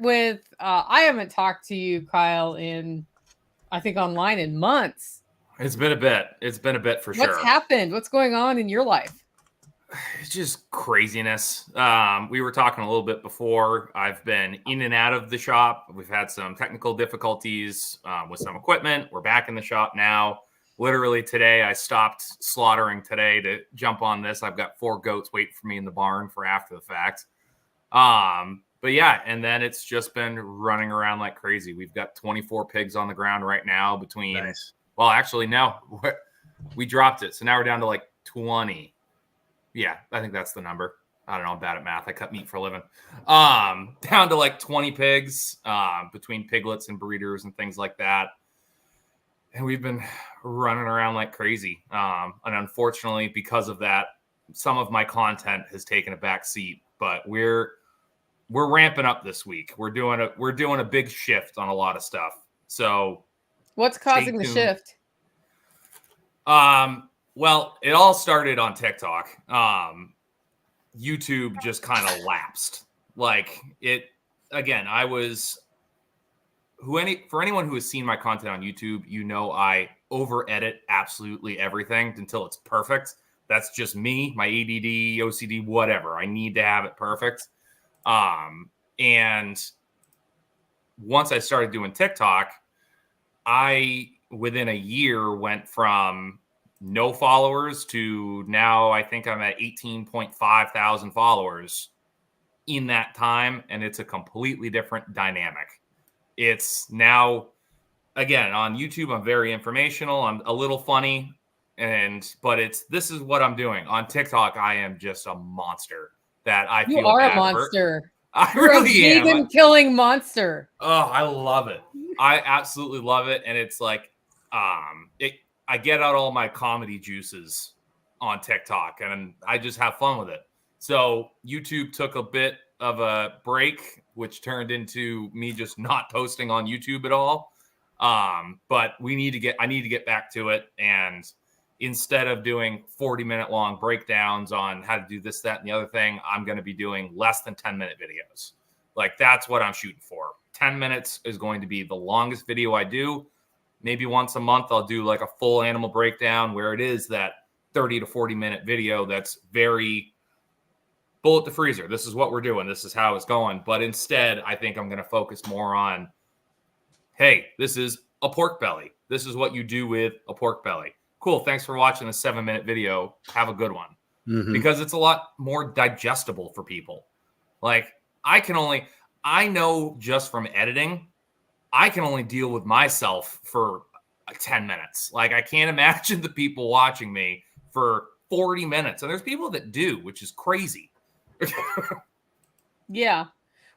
start with, I haven't talked to you, Kyle, I think online in months. It's been a bit. It's been a bit for sure. What's happened? What's going on in your life? It's just craziness. We were talking a little bit before. I've been in and out of the shop. We've had some technical difficulties with some equipment. We're back in the shop now. Literally today, I stopped slaughtering today to jump on this. I've got 4 goats waiting for me in the barn for after the fact. But yeah, and then it's just been running around like crazy. We've got 24 pigs on the ground right now between, Nice. well, actually, no, we dropped it. So now we're down to like 20. Yeah, I think that's the number. I don't know. I'm bad at math. I cut meat for a living. Down to like 20 pigs between piglets and breeders and things like that. And we've been running around like crazy. And unfortunately, because of that, some of my content has taken a back seat. But we're ramping up this week. We're doing a big shift on a lot of stuff. So what's causing the shift? Well, it all started on TikTok. YouTube just kind of lapsed. Like it again, for anyone who has seen my content on YouTube, I over edit absolutely everything until it's perfect. That's just me, my ADD, OCD, whatever. I need to have it perfect. And once I started doing TikTok, within a year went from no followers to now I think I'm at 18.5 thousand followers in that time. And it's a completely different dynamic. It's now, again, on YouTube, I'm very informational. I'm a little funny, but this is what I'm doing. On TikTok, I am just a monster that I feel you are bad a monster. You're really a vegan killing monster. Oh, I love it. I absolutely love it. And it's like, I get out all my comedy juices on TikTok and I just have fun with it. So YouTube took a bit of a break, which turned into me just not posting on YouTube at all. But I need to get back to it. And instead of doing 40-minute long breakdowns on how to do this, that, and the other thing, I'm going to be doing less than 10-minute videos. Like that's what I'm shooting for. 10 minutes is going to be the longest video I do. Maybe once a month, I'll do like a full animal breakdown where it is that 30 to 40-minute video that's very bullet the freezer. This is what we're doing. This is how it's going. But instead, I think I'm going to focus more on, hey, this is a pork belly. This is what you do with a pork belly. Cool. Thanks for watching a 7-minute video. Have a good one. Mm-hmm. Because it's a lot more digestible for people. Like I know just from editing, I can only deal with myself for 10 minutes. Like I can't imagine the people watching me for 40 minutes. And there's people that do, which is crazy. Yeah.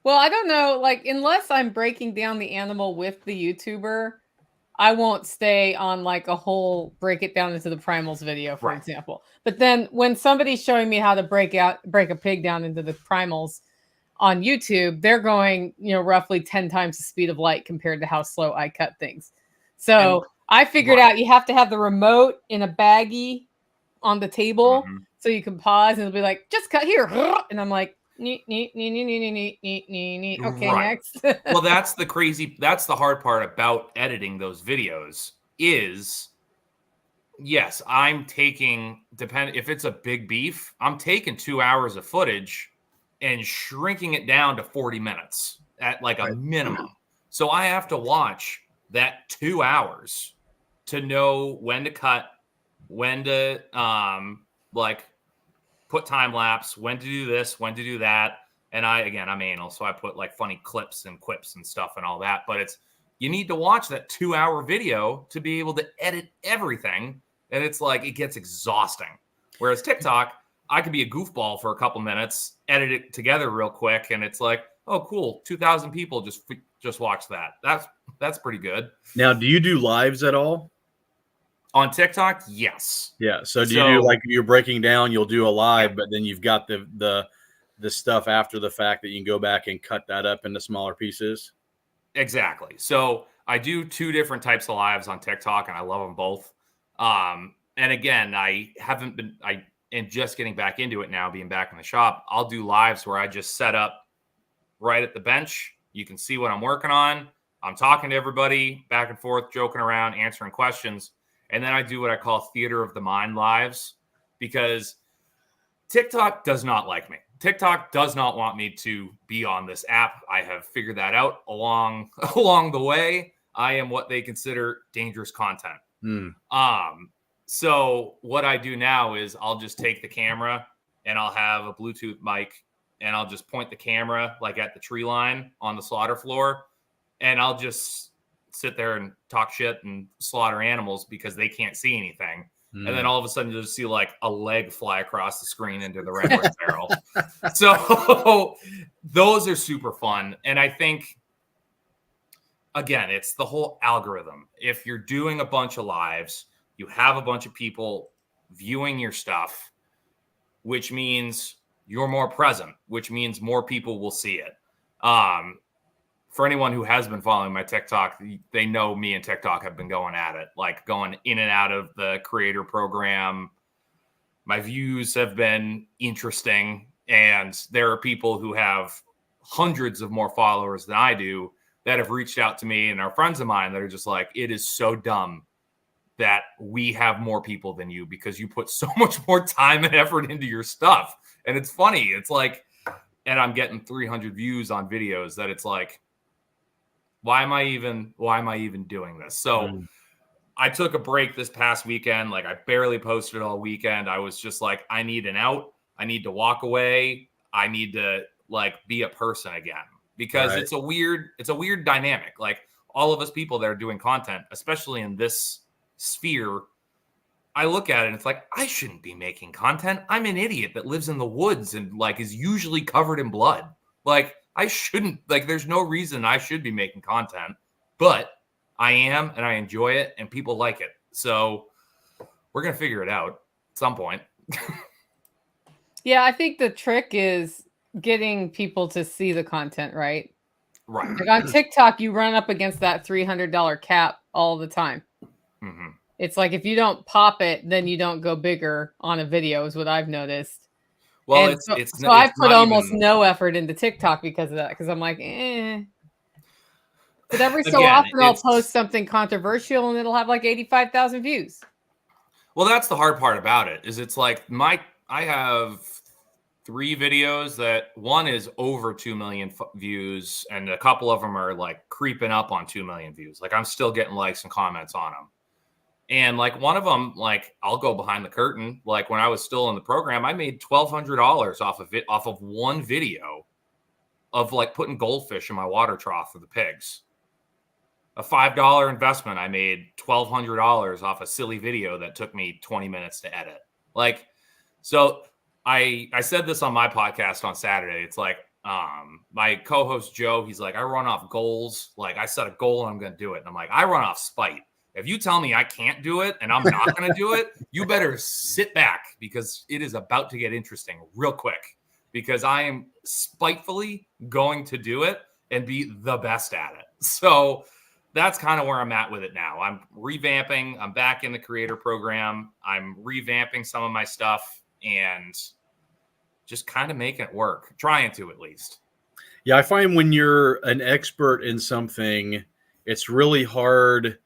Well, I don't know. Like, unless I'm breaking down the animal with the YouTuber, I won't stay on like a whole break it down into the primals video, for example. But then when somebody's showing me how to break a pig down into the primals on YouTube, they're going, roughly 10 times the speed of light compared to how slow I cut things. So I figured out you have to have the remote in a baggie on the table so you can pause and it'll be like, just cut here. And I'm like, okay, next. Well, that's the hard part about editing those videos is, yes, I'm taking, if it's a big beef, I'm taking 2 hours of footage and shrinking it down to 40 minutes at like a minimum. So I have to watch that 2 hours to know when to cut, when to put time lapse, when to do this, when to do that. And I'm anal, so I put like funny clips and quips and stuff and all that. But you need to watch that 2 hour video to be able to edit everything. And it's like, it gets exhausting. Whereas TikTok, I could be a goofball for a couple minutes, edit it together real quick, and it's like, oh, cool, 2,000 people just watch that. That's pretty good. Now, do you do lives at all? On TikTok, yes. Yeah. So do you do like you're breaking down, you'll do a live, but then you've got the stuff after the fact that you can go back and cut that up into smaller pieces? Exactly. So I do 2 different types of lives on TikTok, and I love them both. And again, I am just getting back into it now, being back in the shop. I'll do lives where I just set up right at the bench You can see what I'm working on. I'm talking to everybody back and forth, joking around, answering questions. And then I do what I call theater of the mind lives, because TikTok does not like me. TikTok does not want me to be on this app. I have figured that out along the way. I am what they consider dangerous content. So what I do now is I'll just take the camera and I'll have a Bluetooth mic and I'll just point the camera like at the tree line on the slaughter floor, and I'll just sit there and talk shit and slaughter animals because they can't see anything. And then all of a sudden you'll just see like a leg fly across the screen into the redwood barrel. So those are super fun. And I think, again, it's the whole algorithm. If you're doing a bunch of lives, you have a bunch of people viewing your stuff, which means you're more present, which means more people will see it. For anyone who has been following my TikTok, they know me and TikTok have been going at it, like going in and out of the creator program. My views have been interesting, and there are people who have hundreds of more followers than I do that have reached out to me and are friends of mine that are just like, it is so dumb that we have more people than you because you put so much more time and effort into your stuff. And it's funny. It's like, and I'm getting 300 views on videos that it's like, why am I even doing this? So I took a break this past weekend. Like, I barely posted all weekend. I was just like, I need an out. I need to walk away. I need to like be a person again, because it's a weird dynamic. Like, all of us people that are doing content, especially in this sphere, I look at it and it's like, I shouldn't be making content. I'm an idiot that lives in the woods and like is usually covered in blood. Like, I shouldn't, like, there's no reason I should be making content, but I am, and I enjoy it, and people like it. So we're going to figure it out at some point. Yeah, I think the trick is getting people to see the content, right? Right. Like on TikTok, you run up against that $300 cap all the time. Mm-hmm. It's like, if you don't pop it, then you don't go bigger on a video, is what I've noticed. Well, so I put almost no effort into TikTok because of that, because I'm like, But every so often I'll post something controversial and it'll have like 85,000 views. Well, that's the hard part about it, is it's like I have 3 videos that one is over 2 million views, and a couple of them are like creeping up on 2 million views. Like, I'm still getting likes and comments on them. And like one of them, like, I'll go behind the curtain. Like, when I was still in the program, I made $1,200 off of one video of like putting goldfish in my water trough for the pigs. A $5 investment, I made $1,200 off a silly video that took me 20 minutes to edit. Like, so I said this on my podcast on Saturday. It's like, my co-host Joe, he's like, I run off goals. Like, I set a goal and I'm going to do it. And I'm like, I run off spite. If you tell me I can't do it and I'm not going to do it, you better sit back, because it is about to get interesting real quick, because I am spitefully going to do it and be the best at it. So that's kind of where I'm at with it now. I'm revamping. I'm back in the creator program. I'm revamping some of my stuff and just kind of making it work, trying to, at least. Yeah, I find when you're an expert in something, it's really hard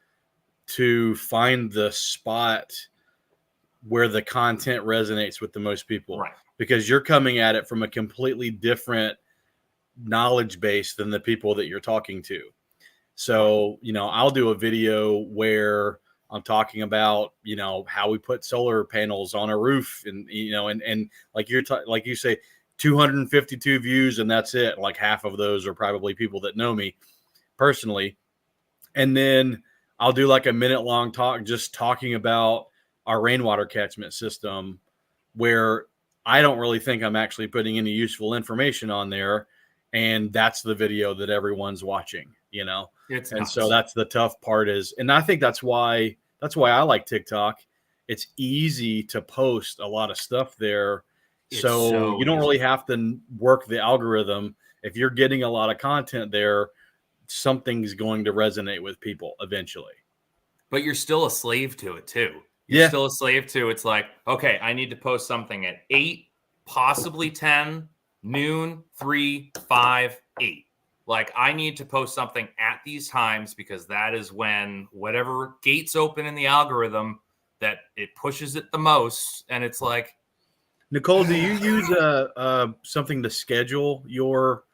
to find the spot where the content resonates with the most people, right? Because you're coming at it from a completely different knowledge base than the people that you're talking to. So, I'll do a video where I'm talking about, how we put solar panels on a roof, and, and like like you say, 252 views, and that's it. Like, half of those are probably people that know me personally. And then I'll do like a minute-long talk just talking about our rainwater catchment system, where I don't really think I'm actually putting any useful information on there. And that's the video that everyone's watching, It's and nuts. So that's the tough part is, and I think that's why I like TikTok. It's easy to post a lot of stuff there. So you don't really have to work the algorithm. If you're getting a lot of content there, something's going to resonate with people eventually. But you're still a slave to it too. You're still a slave to, it's like, okay, I need to post something at 8, possibly 10, noon, 3, 5, 8. Like, I need to post something at these times because that is when whatever gates open in the algorithm that it pushes it the most. And it's like, Nicole, do you use something to schedule your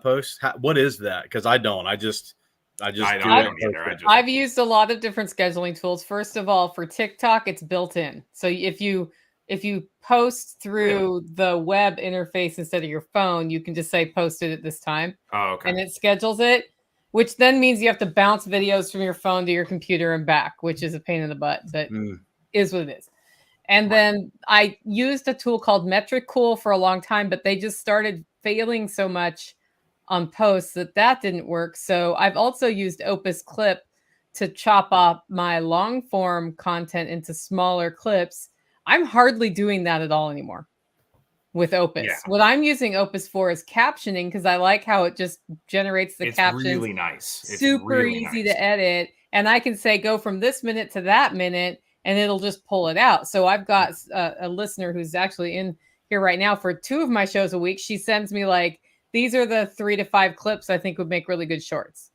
posts? What is that? Because I don't. I just I do don't it. either. I've used a lot of different scheduling tools. First of all, for TikTok, it's built in. So if you post through the web interface instead of your phone, you can just say post it at this time. Oh, okay. And it schedules it, which then means you have to bounce videos from your phone to your computer and back, which is a pain in the butt, but is what it is. And then I used a tool called Metric Cool for a long time, but they just started failing so much on posts that didn't work. So I've also used Opus Clip to chop up my long form content into smaller clips. I'm hardly doing that at all anymore with Opus. Yeah. What I'm using Opus for is captioning because I like how it just generates the captions. It's really nice. It's super really easy nice to edit. And I can say go from this minute to that minute and it'll just pull it out. So I've got a listener who's actually in here right now for 2 of my shows a week. She sends me like, these are the 3 to 5 clips I think would make really good shorts.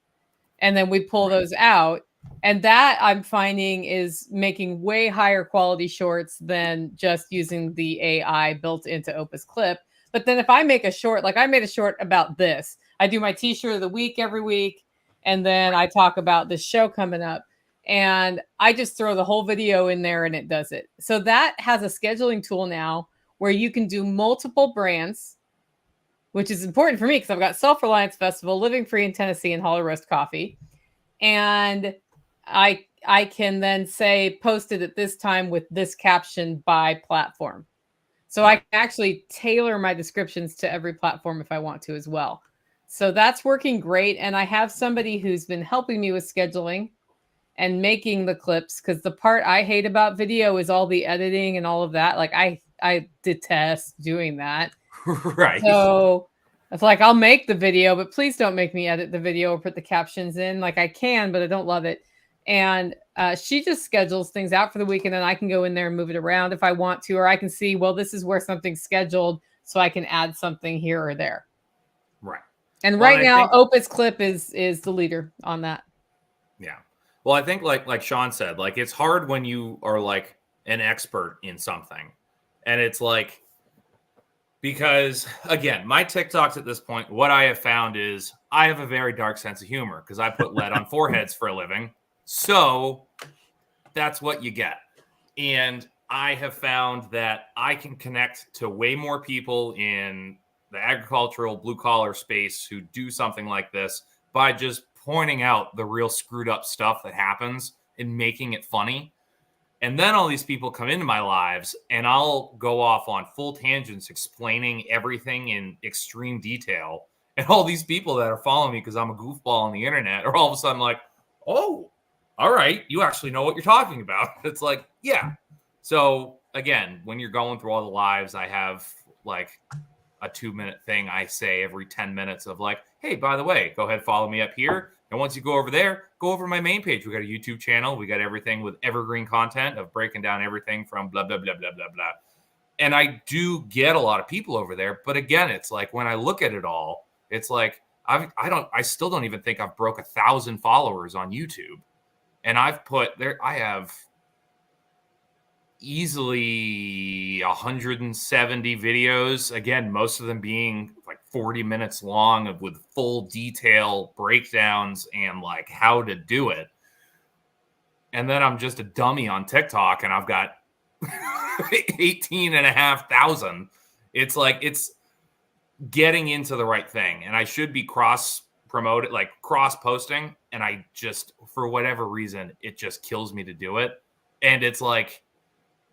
And then we pull those out. And that I'm finding is making way higher quality shorts than just using the AI built into Opus Clip. But then if I make a short, like I made a short about this, I do my t-shirt of the week every week. And then I talk about this show coming up. And I just throw the whole video in there and it does it. So that has a scheduling tool now where you can do multiple brands, which is important for me because I've got Self-Reliance Festival, Living Free in Tennessee, and Hollow Roast Coffee. And I can then say posted at this time with this caption by platform. So I can actually tailor my descriptions to every platform if I want to as well. So that's working great. And I have somebody who's been helping me with scheduling and making the clips because the part I hate about video is all the editing and all of that. Like I detest doing that. Right. So it's like I'll make the video, but please don't make me edit the video or put the captions in. Like I can, but I don't love it. And she just schedules things out for the week, and then I can go in there and move it around if I want to, or I can see, well, this is where something's scheduled, so I can add something here or there. Right. And right now, Opus Clip is the leader on that. Yeah. Well, I think like Sean said, like it's hard when you are like an expert in something, and it's like, because again, my TikToks at this point, what I have found is I have a very dark sense of humor because I put lead on foreheads for a living. So that's what you get. And I have found that I can connect to way more people in the agricultural blue collar space who do something like this by just pointing out the real screwed up stuff that happens and making it funny. And then all these people come into my lives and I'll go off on full tangents explaining everything in extreme detail. And all these people that are following me because I'm a goofball on the internet are all of a sudden like, oh, all right, you actually know what you're talking about. It's like, yeah. So again, when you're going through all the lives, I have like a 2-minute thing I say every 10 minutes of like, hey, by the way, go ahead, follow me up here. And once you go over there, go over to my main page. We got a YouTube channel. We got everything with evergreen content of breaking down everything from blah, blah, blah, blah, blah, blah. And I do get a lot of people over there. But again, it's like when I look at it all, it's like I still don't even think I've broke 1,000 followers on YouTube. And I have easily 170 videos. Again, most of them being like 40 minutes long with full detail breakdowns and like how to do it. And then I'm just a dummy on TikTok and I've got 18,500. It's like, it's getting into the right thing. And I should be cross posting. And I just, for whatever reason, it just kills me to do it. And it's like,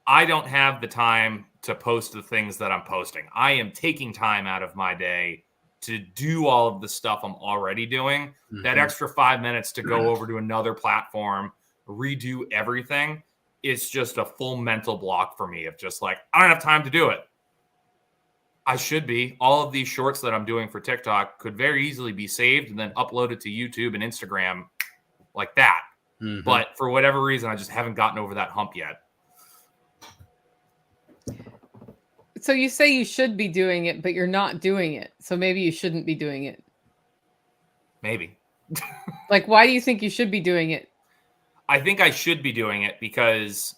I don't have the time to post the things that I'm posting. I am taking time out of my day to do all of the stuff I'm already doing. Mm-hmm. That extra 5 minutes to go over to another platform, redo everything, it's just a full mental block for me of just like, I don't have time to do it. I should be. All of these shorts that I'm doing for TikTok could very easily be saved and then uploaded to YouTube and Instagram like that. Mm-hmm. But for whatever reason, I just haven't gotten over that hump yet. So you say you should be doing it, but you're not doing it. So maybe you shouldn't be doing it. Maybe. Like, why do you think you should be doing it? I think I should be doing it because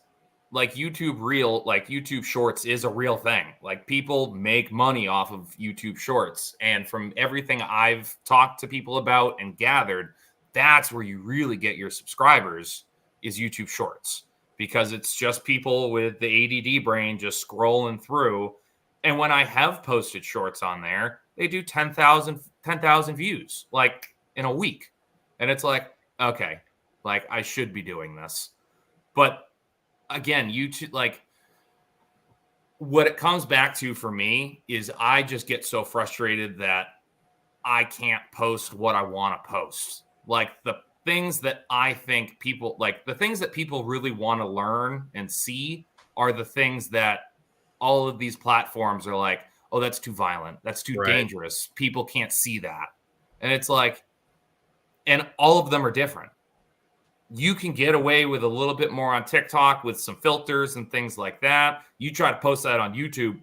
like YouTube Shorts is a real thing. Like people make money off of YouTube Shorts. And from everything I've talked to people about and gathered, that's where you really get your subscribers is YouTube Shorts, because it's just people with the ADD brain just scrolling through. And when I have posted shorts on there, they do 10,000 views like in a week. And it's like, okay, like I should be doing this. But again, YouTube, like what it comes back to for me is I just get so frustrated that I can't post what I want to post. Like the things that I think people the things that people really want to learn and see are the things that all of these platforms are like, oh, that's too violent. That's too dangerous. People can't see that. And it's like, and all of them are different. You can get away with a little bit more on TikTok with some filters and things like that. You try to post that on YouTube,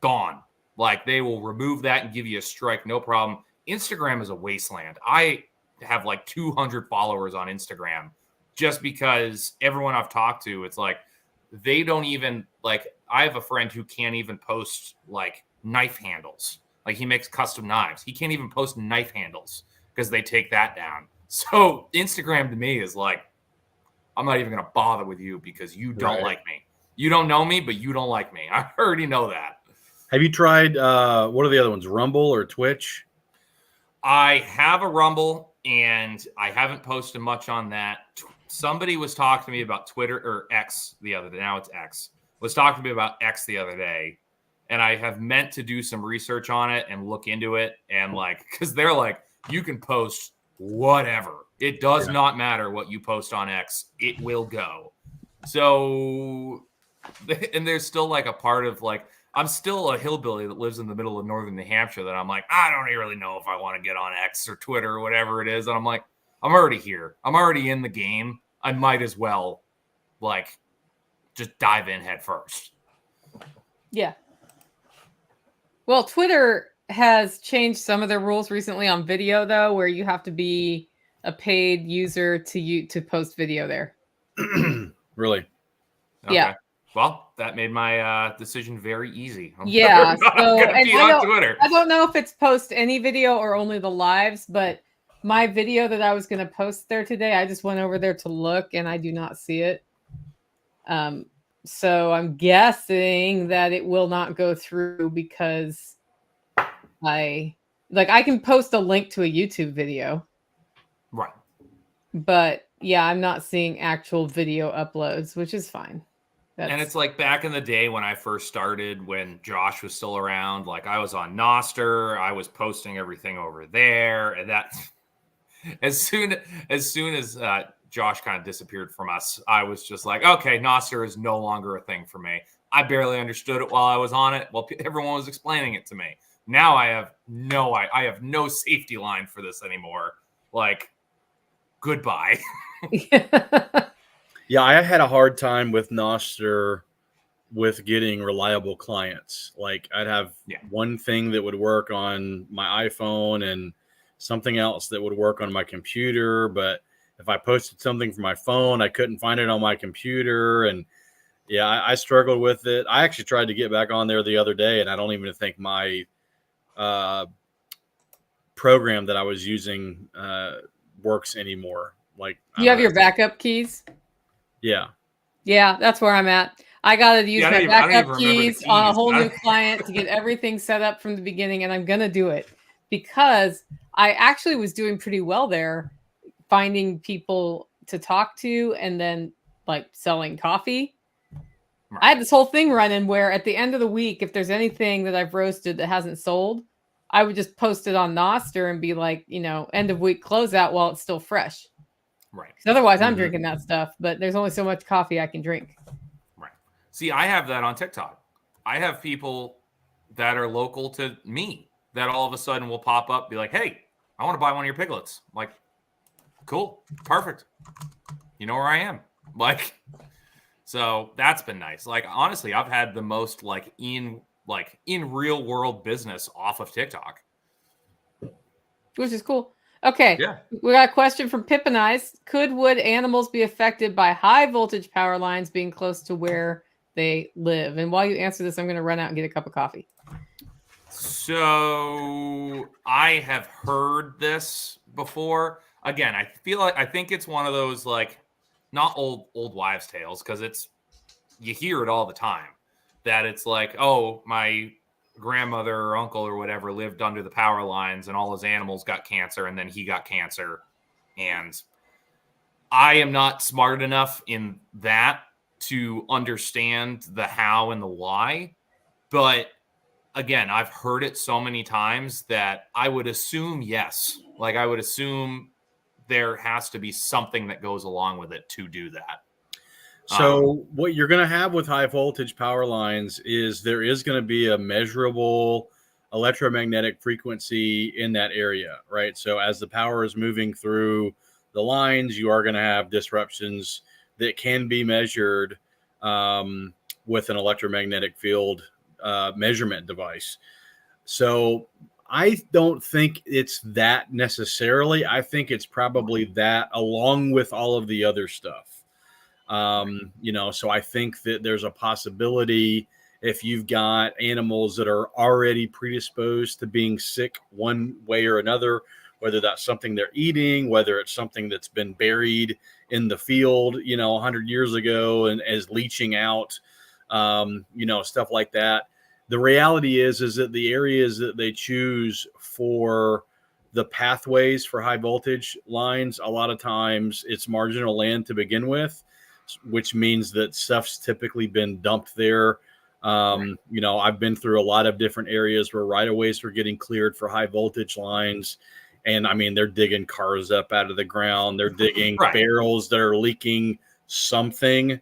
gone. Like they will remove that and give you a strike, no problem. Instagram is a wasteland. I have like 200 followers on Instagram just because everyone I've talked to, it's like they don't even like, I have a friend who can't even post like knife handles. Like he makes custom knives. He can't even post knife handles because they take that down. So Instagram to me is like, I'm not even going to bother with you because you don't like me. You don't know me, but you don't like me. I already know that. Have you tried, what are the other ones, Rumble or Twitch? I have a Rumble, and I haven't posted much on that. Somebody was talking to me about Twitter or X the other day. Now it's X. Was talking to me about X the other day, and I have meant to do some research on it and look into it. And like, because they're like, you can post whatever. It does not matter what you post on X. It will go. So, and there's still like a part of like, I'm still a hillbilly that lives in the middle of northern New Hampshire that I'm like, I don't really know if I want to get on X or Twitter or whatever it is. And I'm like, I'm already here. I'm already in the game. I might as well like just dive in head first. Yeah. Well, Twitter has changed some of their rules recently on video though, where you have to be a paid user to post video there. Really? Okay. Yeah. Well, that made my decision very easy. Yeah. So, and Twitter. I don't know if it's post any video or only the lives, but my video that I was going to post there today, I just went over there to look and I do not see it. So I'm guessing that it will not go through because I can post a link to a YouTube video. Right. But yeah, I'm not seeing actual video uploads, which is fine. And it's like back in the day when I first started, when Josh was still around, like I was on Nostr, I was posting everything over there. And that as soon as Josh kind of disappeared from us, I was just like, okay, Nostr is no longer a thing for me. I barely understood it while I was on it. Well, everyone was explaining it to me. Now I have no safety line for this anymore. Like, goodbye. Yeah, I had a hard time with Nostr with getting reliable clients. Like I'd have one thing that would work on my iPhone and something else that would work on my computer. But if I posted something from my phone, I couldn't find it on my computer. And yeah, I struggled with it. I actually tried to get back on there the other day, and I don't even think my program that I was using works anymore. Like, you have your backup keys? Yeah. Yeah, that's where I'm at. I got to use my backup keys on a whole new client to get everything set up from the beginning, and I'm going to do it because I actually was doing pretty well there, finding people to talk to and then like selling coffee. Right. I had this whole thing running where at the end of the week, if there's anything that I've roasted that hasn't sold, I would just post it on Nostr and be like, end of week closeout while it's still fresh. Right. Because otherwise I'm drinking that stuff, but there's only so much coffee I can drink. Right. See, I have that on TikTok. I have people that are local to me that all of a sudden will pop up, be like, hey, I want to buy one of your piglets. I'm like, cool, perfect. You know where I am. Like, so that's been nice. Like, honestly, I've had the most in real world business off of TikTok. Which is cool. Okay. Yeah. We got a question from Pippin Eyes. Could wood animals be affected by high voltage power lines being close to where they live? And while you answer this, I'm going to run out and get a cup of coffee. So I have heard this before. Again, I think it's one of those like not old wives' tales, because you hear it all the time, that it's like, oh, my grandmother or uncle or whatever lived under the power lines and all his animals got cancer and then he got cancer. And I am not smart enough in that to understand the how and the why. But again, I've heard it so many times that I would assume yes. Like, I would assume there has to be something that goes along with it to do that. So what you're going to have with high voltage power lines is there is going to be a measurable electromagnetic frequency in that area, right? So as the power is moving through the lines, you are going to have disruptions that can be measured with an electromagnetic field measurement device. So I don't think it's that necessarily. I think it's probably that along with all of the other stuff. So I think that there's a possibility if you've got animals that are already predisposed to being sick one way or another, whether that's something they're eating, whether it's something that's been buried in the field, 100 years ago and is leaching out, stuff like that. The reality is that the areas that they choose for the pathways for high voltage lines, a lot of times it's marginal land to begin with, which means that stuff's typically been dumped there. I've been through a lot of different areas where right-of-ways were getting cleared for high voltage lines. And I mean, they're digging cars up out of the ground. They're digging barrels that are leaking something.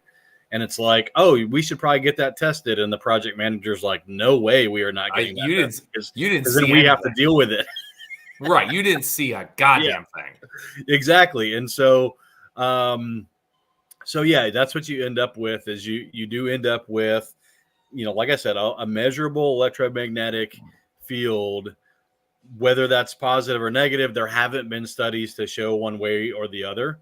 And it's like, oh, we should probably get that tested. And the project manager's like, no way, we are not getting that tested. You didn't because see then we have to deal with it. Right. You didn't see a goddamn thing. Exactly. And so, that's what you end up with is you do end up with, like I said, a measurable electromagnetic field, whether that's positive or negative. There haven't been studies to show one way or the other.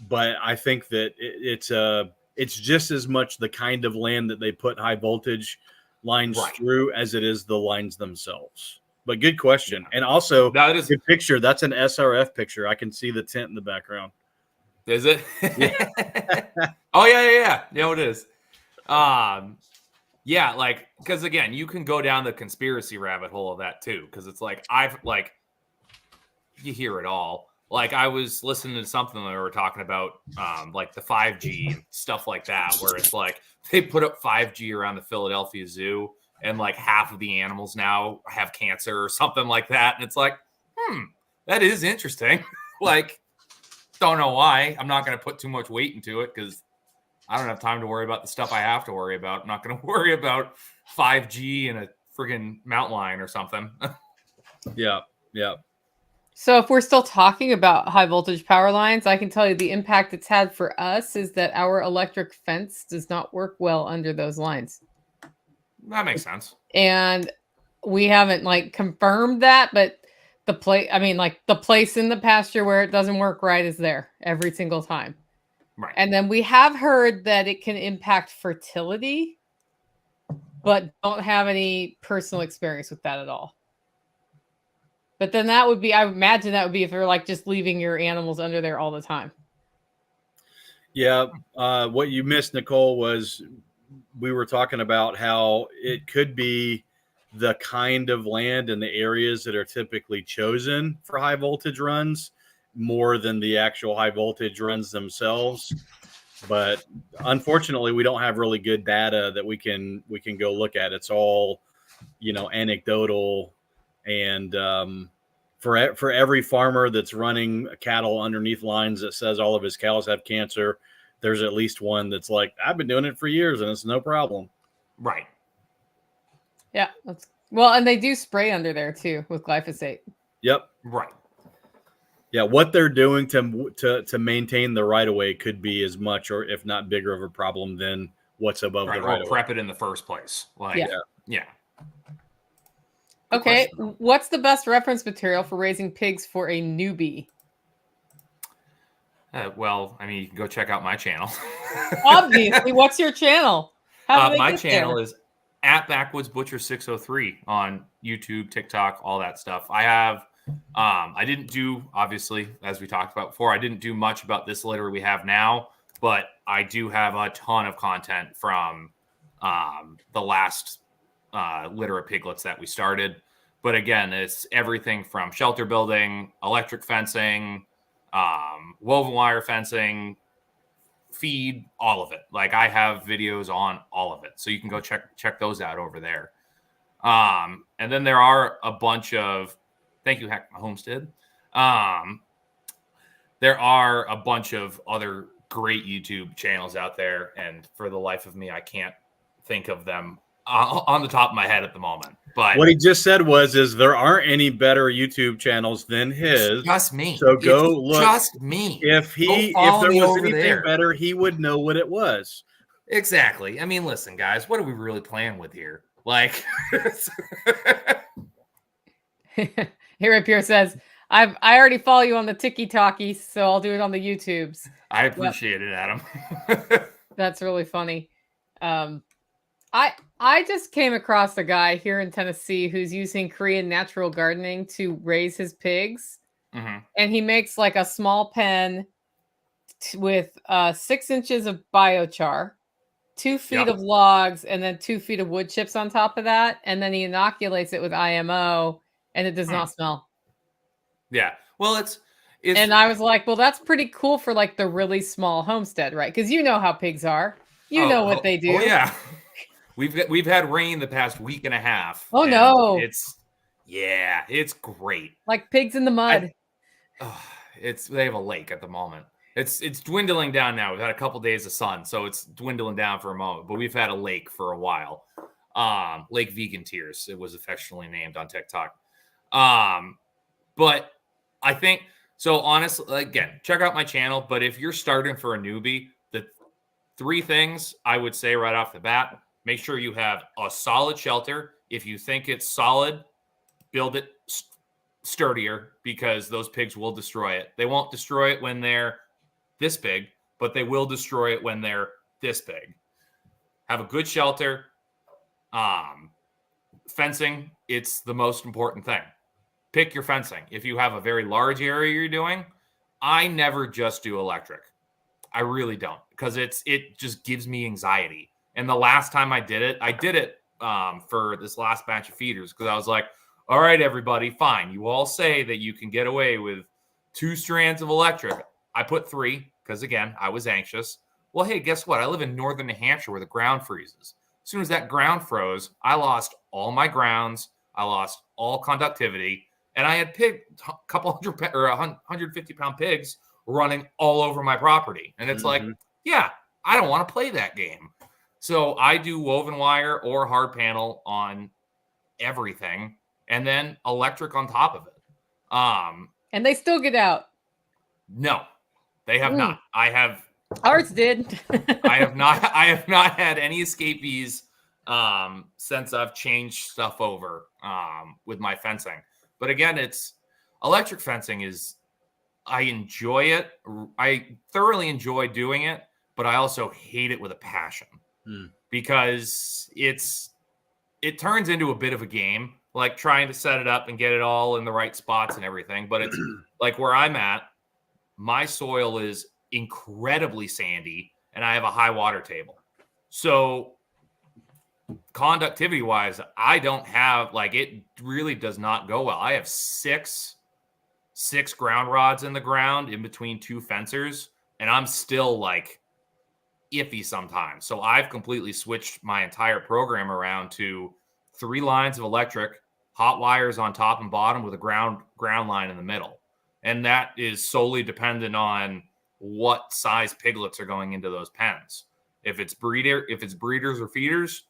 But I think that it's just as much the kind of land that they put high voltage lines through as it is the lines themselves. But good question. Yeah. And also, that is good picture. That's an SRF picture. I can see the tent in the background. Is it? Yeah. Oh, yeah. Yeah, it is. Because again, you can go down the conspiracy rabbit hole of that too. Because it's like, you hear it all. Like, I was listening to something that we were talking about, like the 5G and stuff like that, where it's like they put up 5G around the Philadelphia Zoo and like half of the animals now have cancer or something like that. And it's like, that is interesting. Like, don't know why. I'm not going to put too much weight into it because I don't have time to worry about the stuff I have to worry about. I'm not going to worry about 5G and a friggin' mountain lion or something. Yeah. So if we're still talking about high voltage power lines, I can tell you the impact it's had for us is that our electric fence does not work well under those lines. That makes sense. And we haven't confirmed that, but the place in the pasture where it doesn't work right is there every single time. Right. And then we have heard that it can impact fertility, but don't have any personal experience with that at all. But then I would imagine that would be if you're just leaving your animals under there all the time. Yeah. What you missed, Nicole, was we were talking about how it could be the kind of land and the areas that are typically chosen for high voltage runs more than the actual high voltage runs themselves. But unfortunately, we don't have really good data that we can go look at. It's all, anecdotal. And for every farmer that's running cattle underneath lines that says all of his cows have cancer, there's at least one that's like, I've been doing it for years and it's no problem. Right. Yeah. And they do spray under there too with glyphosate. Yep. Right. Yeah. What they're doing to maintain the right of way could be as much or if not bigger of a problem than what's above the right of way. Prep it in the first place. Yeah. Okay, question. what's the best reference material for raising pigs for a newbie? Well, I mean, you can go check out my channel. Obviously, what's your channel? How do they My get channel there? is at Backwoods Butcher 603 on YouTube, TikTok, all that stuff. I have, I didn't do, obviously, as we talked about before, I didn't do much about this litter we have now, but I do have a ton of content from the last litter of piglets that we started. But again, it's everything from shelter building, electric fencing, woven wire fencing, feed, all of it. Like I have videos on all of it, so you can go check those out over there. And then there are a bunch of, thank you, Hack Homestead. There are a bunch of other great YouTube channels out there, and for the life of me, I can't think of them on the top of my head at the moment. But what he just said is there aren't any better YouTube channels than his. it's just me. So go it's look. Just me. If there was anything better, he would know what it was. Exactly. I mean, listen, guys, what are we really playing with here? Like, Here up here says, I already follow you on the TikTokies, so I'll do it on the YouTubes. I appreciate it, Adam. That's really funny. I just came across a guy here in Tennessee who's using Korean natural gardening to raise his pigs. Mm-hmm. And he makes like a small pen with 6 inches of biochar, 2 feet of logs, and then 2 feet of wood chips on top of that. And then he inoculates it with IMO, and it does not smell. Yeah. Well, it's and I was like, well, that's pretty cool for like the really small homestead, right? Because you know how pigs are. You know what they do. Oh, yeah. We've had rain the past week and a half. Oh, no. It's great. Like pigs in the mud. They have a lake at the moment. It's dwindling down now. We've had a couple days of sun, so it's dwindling down for a moment. But we've had a lake for a while. Lake Vegan Tears, it was affectionately named on TikTok. But I think so. Honestly, again, check out my channel. But if you're starting for a newbie, the 3 things I would say right off the bat: make sure you have a solid shelter. If you think it's solid, build it sturdier, because those pigs will destroy it. They won't destroy it when they're this big, but they will destroy it when they're this big. Have a good shelter. Fencing, it's the most important thing. Pick your fencing. If you have a very large area you're doing, I never just do electric. I really don't, because it just gives me anxiety. And the last time I did it for this last batch of feeders, because I was like, all right, everybody, fine. You all say that you can get away with 2 strands of electric. I put 3 because, again, I was anxious. Well, hey, guess what? I live in northern New Hampshire where the ground freezes. As soon as that ground froze, I lost all my grounds. I lost all conductivity. And I had a couple 150-pound pigs running all over my property. And it's like, yeah, I don't want to play that game. So I do woven wire or hard panel on everything, and then electric on top of it. And they still get out. No, they have not. Ours did. I have not had any escapees since I've changed stuff over with my fencing. But again, it's electric fencing I enjoy it. I thoroughly enjoy doing it, but I also hate it with a passion because it turns into a bit of a game, like trying to set it up and get it all in the right spots and everything. But it's like where I'm at, my soil is incredibly sandy and I have a high water table. So conductivity wise, I don't have, like, it really does not go well. I have six ground rods in the ground in between 2 fencers, and I'm still like iffy sometimes. So I've completely switched my entire program around to 3 lines of electric, hot wires on top and bottom with a ground line in the middle. And that is solely dependent on what size piglets are going into those pens. If it's breeders or feeders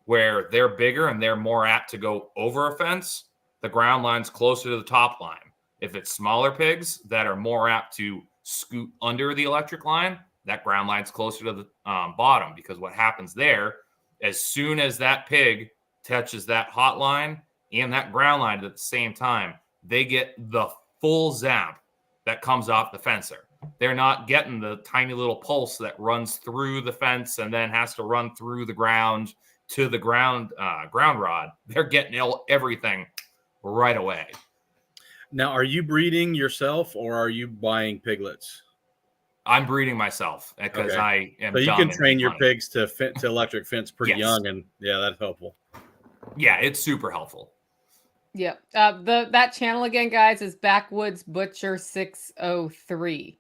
where they're bigger and they're more apt to go over a fence, the ground line's closer to the top line. If it's smaller pigs that are more apt to scoot under the electric line, that ground line's closer to the bottom, because what happens there, as soon as that pig touches that hot line, and that ground line at the same time, they get the full zap that comes off the fencer. They're not getting the tiny little pulse that runs through the fence and then has to run through the ground to the ground rod. They're getting everything right away. Now, are you breeding yourself or are you buying piglets? I'm breeding myself because Okay. I am. So you dumb can and train need your money. pigs to electric fence pretty Yes. young, and yeah, that's helpful. Yeah, it's super helpful. Yep. That channel again, guys, is Backwoods Butcher 603.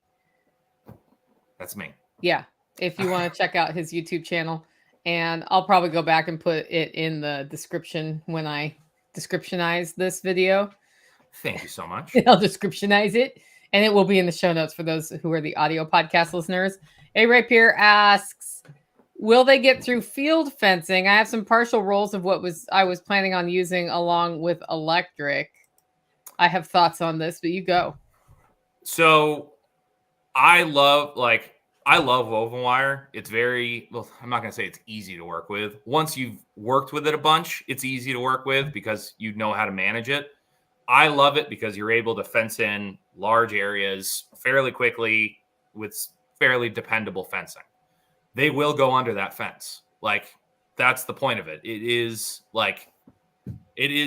That's me. Yeah. If you want to check out his YouTube channel, and I'll probably go back and put it in the description when I descriptionize this video. Thank you so much. I'll descriptionize it, and it will be in the show notes for those who are the audio podcast listeners. A Rapier asks, will they get through field fencing? I have some partial rolls of what I was planning on using along with electric. I have thoughts on this, but you go. So I love woven wire. It's very, well, I'm not going to say it's easy to work with. Once you've worked with it a bunch, it's easy to work with because you know how to manage it. I love it because you're able to fence in large areas fairly quickly with fairly dependable fencing. They will go under that fence. Like, that's the point of it. It is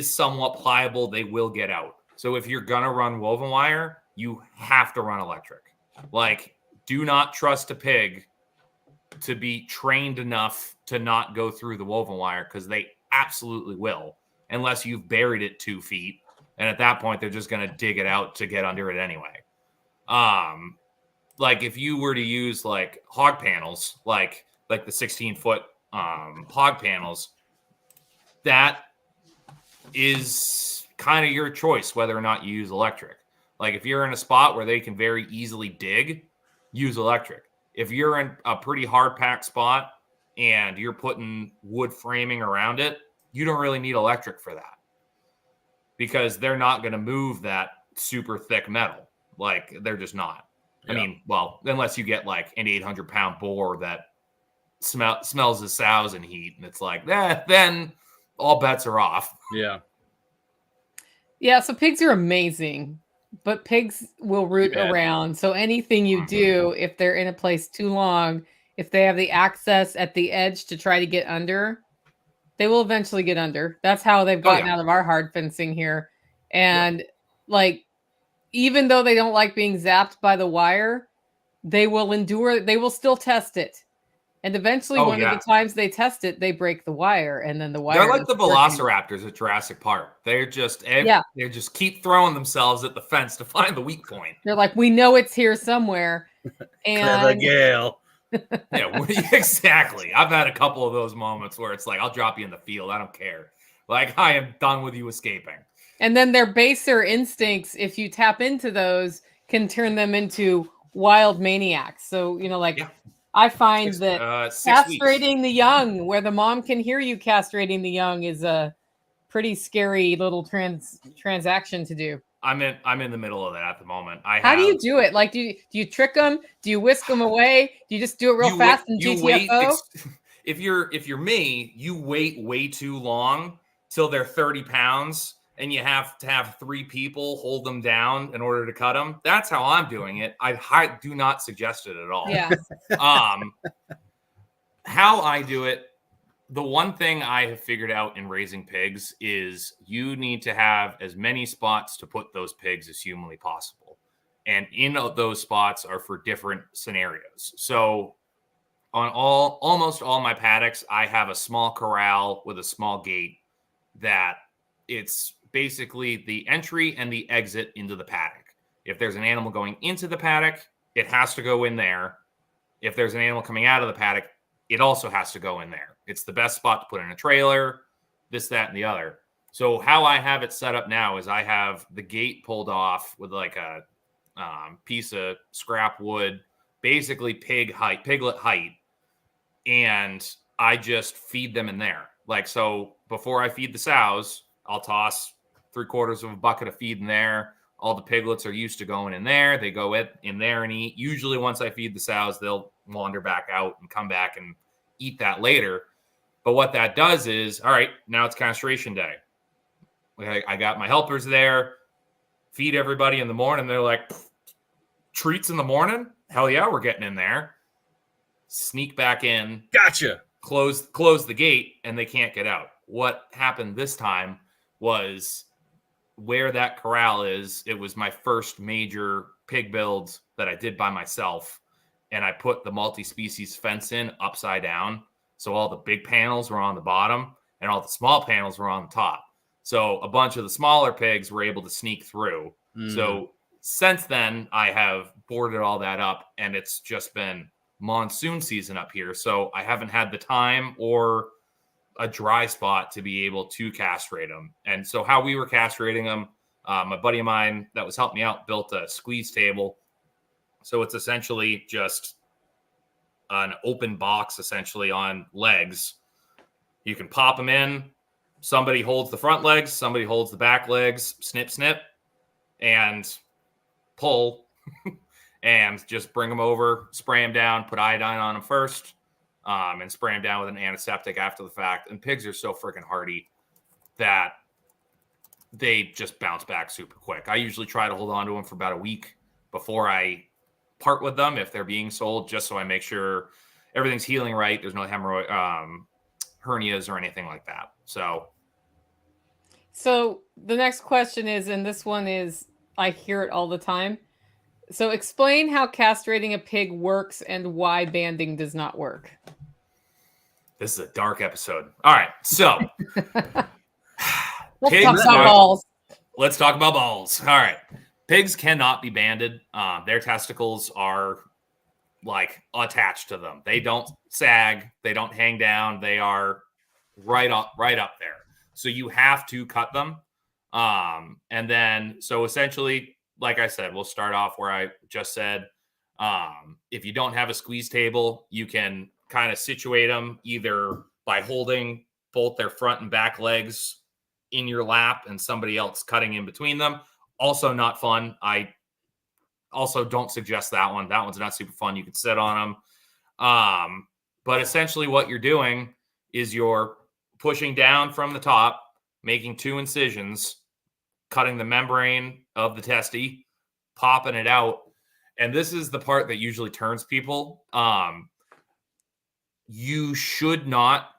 somewhat pliable. They will get out. So if you're going to run woven wire, you have to run electric. Like, do not trust a pig to be trained enough to not go through the woven wire, because they absolutely will, unless you've buried it 2 feet. And at that point, they're just going to dig it out to get under it anyway. Like if you were to use like hog panels, like the 16-foot hog panels, that is kind of your choice whether or not you use electric. Like if you're in a spot where they can very easily dig, use electric. If you're in a pretty hard packed spot and you're putting wood framing around it, you don't really need electric for that, because they're not going to move that super thick metal. Like, they're just not. Yeah. I mean, well, unless you get like an 800-pound boar that smells the sows and heat, and it's like that, then all bets are off. Yeah. Yeah. So pigs are amazing, but pigs will root around. So anything you do, if they're in a place too long, if they have the access at the edge to try to get under, they will eventually get under. That's how they've gotten out of our hard fencing here. And like, even though they don't like being zapped by the wire, they will endure. They will still test it. And eventually, one of the times they test it, they break the wire, and then the wire. They're like the velociraptors at Jurassic Park. They're just they just keep throwing themselves at the fence to find the weak point. They're like, we know it's here somewhere. And Gale. Yeah, exactly. I've had a couple of those moments where it's like, I'll drop you in the field. I don't care. Like, I am done with you escaping. And then their baser instincts, if you tap into those, can turn them into wild maniacs. So, I find that castrating the young, where the mom can hear you castrating the young, is a pretty scary little transaction to do. I'm in the middle of that at the moment. How do you do it? Like, do you trick them? Do you whisk them away? Do you just do it real fast in GTFO? If you're me, you wait way too long till they're 30 pounds, and you have to have 3 people hold them down in order to cut them. That's how I'm doing it. I do not suggest it at all. Yeah. How I do it, the one thing I have figured out in raising pigs is you need to have as many spots to put those pigs as humanly possible. And in those spots are for different scenarios. So on almost all my paddocks, I have a small corral with a small gate that it's basically the entry and the exit into the paddock. If there's an animal going into the paddock, it has to go in there. If there's an animal coming out of the paddock, it also has to go in there. It's the best spot to put in a trailer, this, that, and the other. So how I have it set up now is I have the gate pulled off with like a piece of scrap wood, basically piglet height, and I just feed them in there. Like, so before I feed the sows, I'll toss 3/4 of a bucket of feed in there. All the piglets are used to going in there. They go in there and eat. Usually once I feed the sows, they'll wander back out and come back and eat that later. But what that does is, all right, now it's castration day. I got my helpers there, feed everybody in the morning. They're like, treats in the morning? Hell yeah, we're getting in there. Sneak back in. Gotcha. Close the gate, and they can't get out. What happened this time was where that corral is, it was my first major pig build that I did by myself. And I put the multi-species fence in upside down. So all the big panels were on the bottom and all the small panels were on the top. So a bunch of the smaller pigs were able to sneak through. So since then, I have boarded all that up, and it's just been monsoon season up here. So I haven't had the time or a dry spot to be able to castrate them. And so how we were castrating them, my buddy of mine that was helping me out built a squeeze table. So it's essentially just an open box, essentially on legs. You can pop them in. Somebody holds the front legs, somebody holds the back legs, snip, snip, and pull, and just bring them over, spray them down, put iodine on them first, and spray them down with an antiseptic after the fact. And pigs are so freaking hardy that they just bounce back super quick. I usually try to hold on to them for about a week before I part with them if they're being sold, just so I make sure everything's healing right. There's no hernias or anything like that. So the next question is, and this one is, I hear it all the time. So explain how castrating a pig works and why banding does not work. This is a dark episode. All right, so let's talk about balls. Let's talk about balls. All right. Pigs cannot be banded. Their testicles are like attached to them. They don't sag. They don't hang down. They are right up there. So you have to cut them. And then, so essentially, like I said, we'll start off where I just said, if you don't have a squeeze table, you can kind of situate them either by holding both their front and back legs in your lap and somebody else cutting in between them. Also not fun. I also don't suggest that one. That one's not super fun. You can sit on them. But essentially what you're doing is you're pushing down from the top, making 2 incisions, cutting the membrane of the testy, popping it out. And this is the part that usually turns people. You should not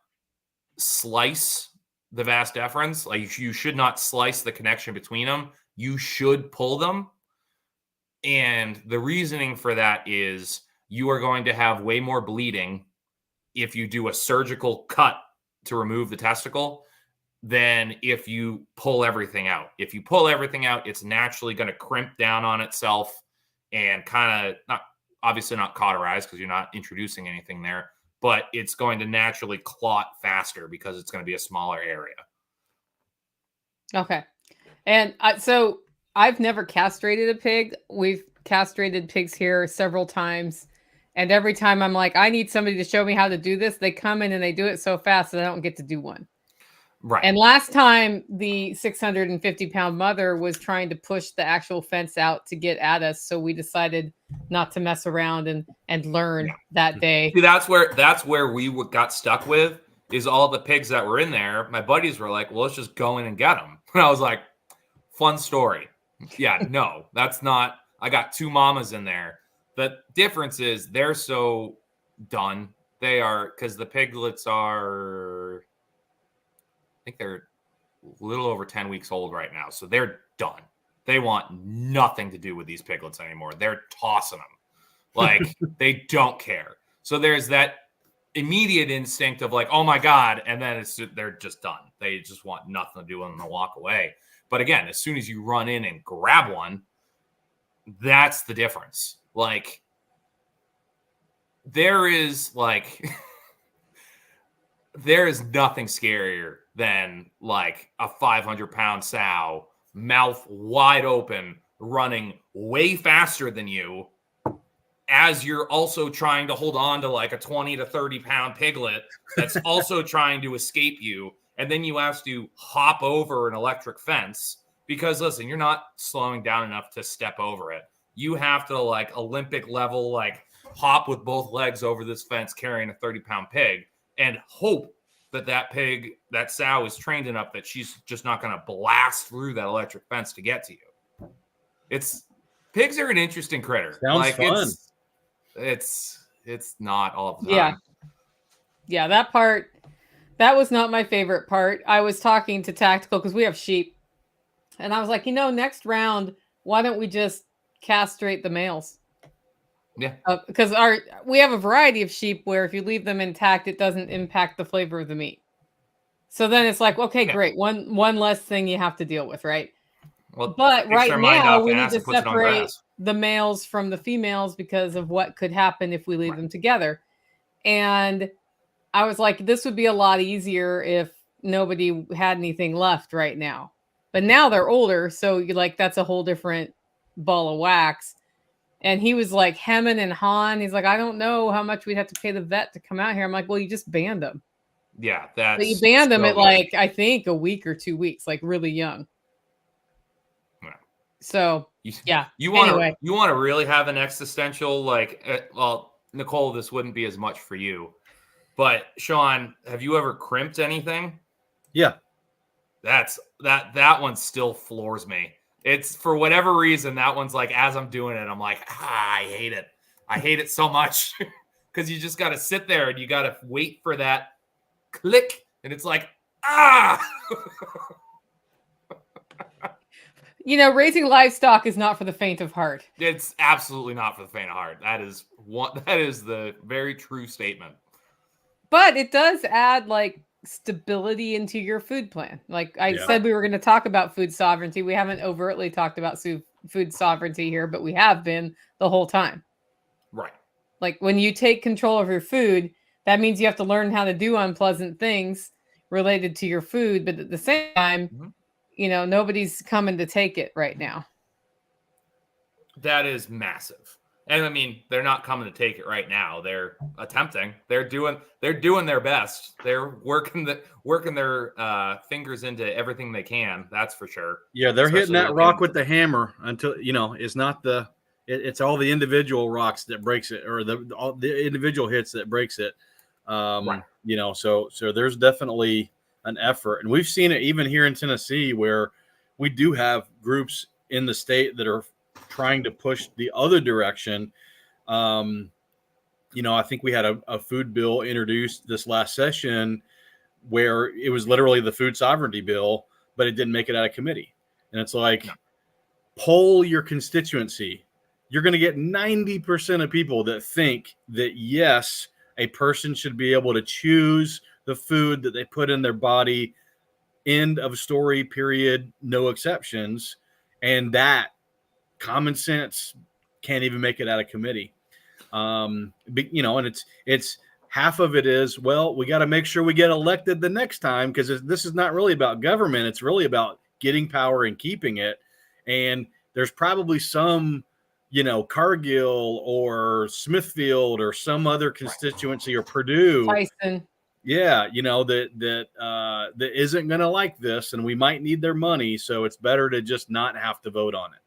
slice the vas deferens. Like, you should not slice the connection between them. You should pull them. And the reasoning for that is you are going to have way more bleeding if you do a surgical cut to remove the testicle than if you pull everything out. If you pull everything out, it's naturally going to crimp down on itself and kind of obviously not cauterize because you're not introducing anything there, but it's going to naturally clot faster because it's going to be a smaller area. Okay. And so I've never castrated a pig. We've castrated pigs here several times. And every time I'm like, I need somebody to show me how to do this, they come in and they do it so fast that I don't get to do one. Right. And last time the 650-pound mother was trying to push the actual fence out to get at us. So we decided not to mess around and learn that day. See, that's where we got stuck with is all the pigs that were in there. My buddies were like, well, let's just go in and get them. And I was like, fun story. Yeah, no, that's not. I got 2 mamas in there. The difference is they're so done. They are, because the piglets are, I think they're a little over 10 weeks old right now. So they're done. They want nothing to do with these piglets anymore. They're tossing them. Like, they don't care. So there's that immediate instinct of like, oh my God. And then they're just done. They just want nothing to do with them and walk away. But again, as soon as you run in and grab one, that's the difference. Like, there is nothing scarier than like a 500-pound sow, mouth wide open, running way faster than you as you're also trying to hold on to like a 20 to 30-pound piglet that's also trying to escape you. And then you have to hop over an electric fence because, listen, you're not slowing down enough to step over it. You have to like Olympic level, like hop with both legs over this fence carrying a 30-pound pig and hope that sow is trained enough that she's just not going to blast through that electric fence to get to you. Pigs are an interesting critter. Sounds fun. It's not all the Yeah. time. Yeah, that was not my favorite part. I was talking to Tactical because we have sheep. And I was like, next round, why don't we just castrate the males? Yeah. Because we have a variety of sheep where if you leave them intact, it doesn't impact the flavor of the meat. So then it's like, okay, great. One less thing you have to deal with, right? Well, but right now we need to puts it on separate grass. the males from the females because of what could happen if we leave them together. And I was like, this would be a lot easier if nobody had anything left right now. But now they're older, so you're like, that's a whole different ball of wax. And he was like hemming and hawing. He's like, I don't know how much we'd have to pay the vet to come out here. I'm like, well, you just banned them. Yeah, but you banned them at like, I think a week or 2 weeks, like really young. Yeah. So yeah. You want to really have an existential well, Nicole, this wouldn't be as much for you. But Sean, have you ever crimped anything? Yeah. That one still floors me. It's for whatever reason, that one's like, as I'm doing it, I'm like, I hate it. I hate it so much because you just got to sit there and you got to wait for that click. And it's like, raising livestock is not for the faint of heart. It's absolutely not for the faint of heart. That is the very true statement. But it does add like stability into your food plan. Like I said, we were going to talk about food sovereignty. We haven't overtly talked about food sovereignty here, but we have been the whole time. Right. Like when you take control of your food, that means you have to learn how to do unpleasant things related to your food. But at the same time, nobody's coming to take it right now. That is massive. And I mean, they're not coming to take it right now. They're attempting. They're doing their best. They're working their fingers into everything they can. That's for sure. Yeah, they're hitting that rock with the hammer until it's not it's all the individual rocks that breaks it, or all the individual hits that breaks it. Right. So there's definitely an effort, and we've seen it even here in Tennessee, where we do have groups in the state that are trying to push the other direction. I think we had a food bill introduced this last session where it was literally the food sovereignty bill, but it didn't make it out of committee. And it's like, poll your constituency. You're going to get 90% of people that think that, yes, a person should be able to choose the food that they put in their body. End of story, period, no exceptions. And that common sense can't even make it out of committee. And it's half of it is, well, we got to make sure we get elected the next time, because this is not really about government. It's really about getting power and keeping it. And there's probably some, Cargill or Smithfield or some other constituency or Purdue. Tyson. Yeah, that isn't going to like this, and we might need their money. So it's better to just not have to vote on it.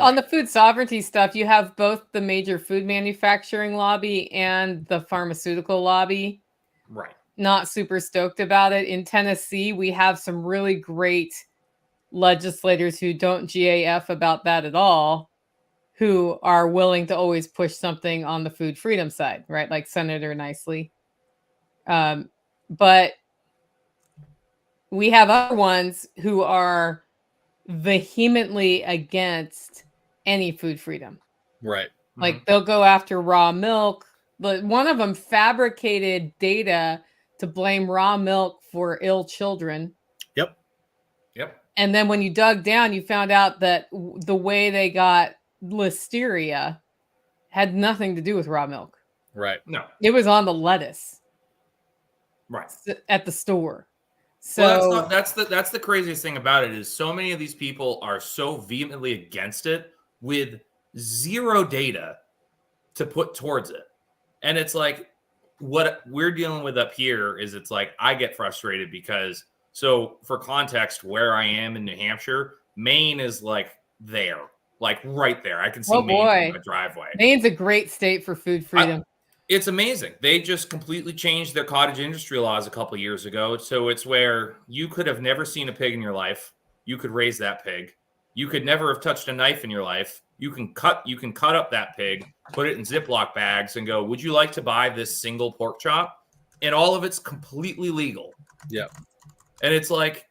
On the food sovereignty stuff, you have both the major food manufacturing lobby and the pharmaceutical lobby. Right. Not super stoked about it. In Tennessee, we have some really great legislators who don't GAF about that at all, who are willing to always push something on the food freedom side, right? Like Senator Nicely. But we have other ones who are vehemently against any food freedom. Right. Like they'll go after raw milk. But one of them fabricated data to blame raw milk for ill children. Yep. And then when you dug down, you found out that the way they got listeria had nothing to do with raw milk. Right. No. It was on the lettuce. Right. At the store. So that's the craziest thing about it is so many of these people are so vehemently against it with zero data to put towards it. And it's like, what we're dealing with up here is it's like, I get frustrated because, so for context, where I am in New Hampshire, Maine is like there, like right there. I can see Maine from my driveway. Maine's a great state for food freedom. It's amazing. They just completely changed their cottage industry laws a couple years ago. So it's where you could have never seen a pig in your life. You could raise that pig. You could never have touched a knife in your life. You can cut up that pig, put it in Ziploc bags and go, would you like to buy this single pork chop? And all of it's completely legal. Yeah. And it's like,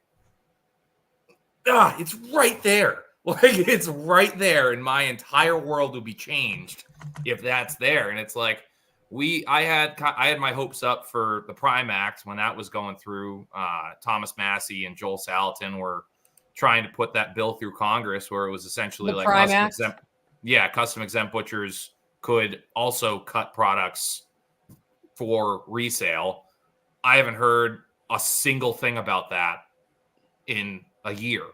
it's right there. Like, it's right there. And my entire world would be changed if that's there. And it's like, I had my hopes up for the Prime Act when that was going through. Thomas Massey and Joel Salatin were trying to put that bill through Congress, where it was essentially like custom exempt butchers could also cut products for resale. I haven't heard a single thing about that in a year.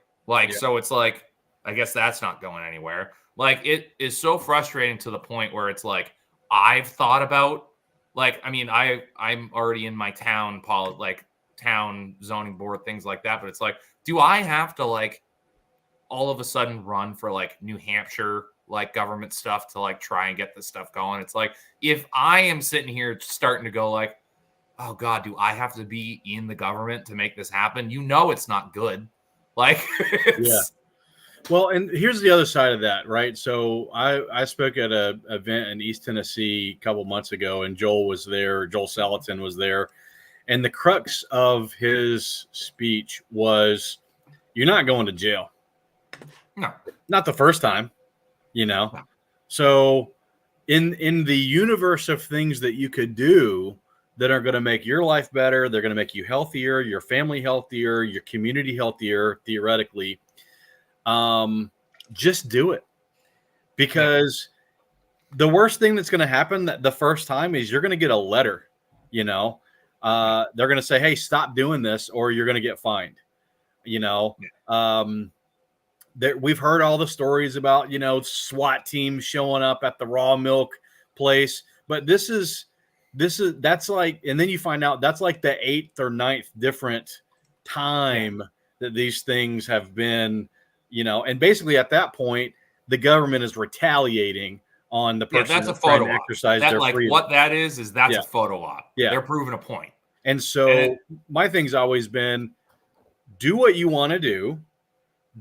So it's like, I guess that's not going anywhere. Like, it is so frustrating to the point where it's like, I've thought about, like, I mean, I'm already in my town zoning board, things like that. But it's like, do I have to, like, all of a sudden run for, like, New Hampshire, like, government stuff to, like, try and get this stuff going? It's like, if I am sitting here starting to go like, oh God, do I have to be in the government to make this happen? You know, it's not good. Like, yeah. Well, and here's the other side of that, right? So I spoke at an event in East Tennessee a couple months ago, and Joel Salatin was there. And the crux of his speech was, you're not going to jail. No. Not the first time, No. So in the universe of things that you could do that are going to make your life better, they're going to make you healthier, your family healthier, your community healthier, theoretically, just do it. Because the worst thing that's going to happen the first time is you're going to get a letter, they're going to say, hey, stop doing this, or you're going to get fined. We've heard all the stories about, SWAT teams showing up at the raw milk place, but that's like, and then you find out that's like the 8th or 9th different time that these things have been, and basically at that point, the government is retaliating on the person that's trying to exercise their freedom. What that is a photo op. Yeah. They're proving a point. And so my thing's always been, do what you want to do.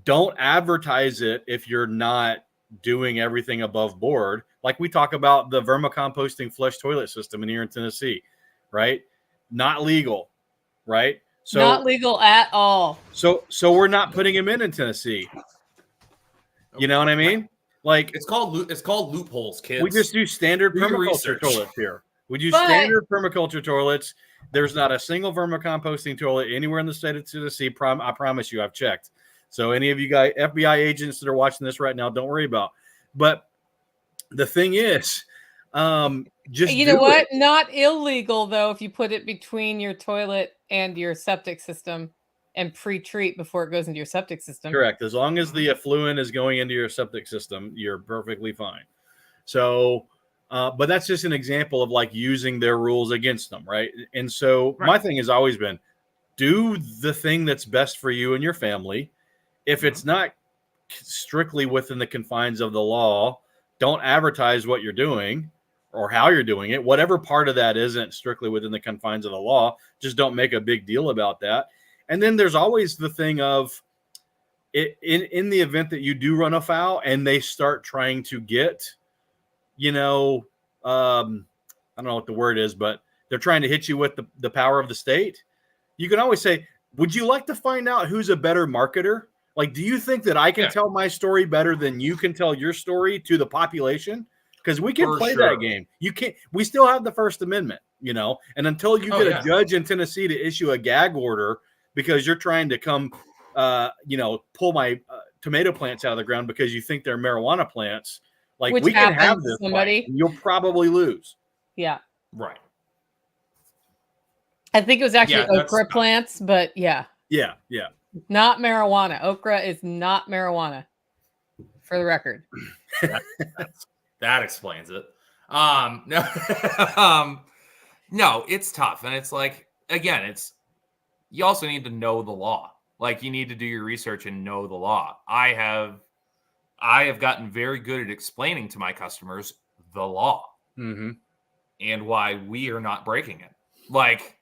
Don't advertise it if you're not doing everything above board. Like we talk about the vermicomposting flush toilet system in here in Tennessee, right? Not legal, right? So not legal at all. So we're not putting him in Tennessee. You know what I mean? Like, it's called loopholes, kids. We just do standard permaculture toilets here. We do standard permaculture toilets. There's not a single vermicomposting toilet anywhere in the state of Tennessee. I promise you, I've checked. So any of you guys, FBI agents that are watching this right now, don't worry about. But the thing is, just know what? Not illegal though if you put it between your toilet and your septic system and pre-treat before it goes into your septic system. Correct. As long as the effluent is going into your septic system, you're perfectly fine. So, but that's just an example of like using their rules against them, right? And so my thing has always been, do the thing that's best for you and your family. If it's not strictly within the confines of the law, don't advertise what you're doing or how you're doing it. Whatever part of that isn't strictly within the confines of the law, just don't make a big deal about that. And then there's always the thing of in the event that you do run afoul and they start trying to get, I don't know what the word is, but they're trying to hit you with the power of the state. You can always say, would you like to find out who's a better marketer? Like, do you think that I can tell my story better than you can tell your story to the population? Because we can play that game. You can't. We still have the First Amendment, and until you get a judge in Tennessee to issue a gag order because you're trying to come, pull my tomato plants out of the ground because you think they're marijuana plants, like we can have this fight, and you'll probably lose. Yeah. Right. I think it was actually okra plants, but yeah. Yeah. Not marijuana. Okra is not marijuana, for the record. That explains it. No, it's tough. And it's like, again, you also need to know the law. Like, you need to do your research and know the law. I have gotten very good at explaining to my customers the law. Mm-hmm. and why we are not breaking it. Like,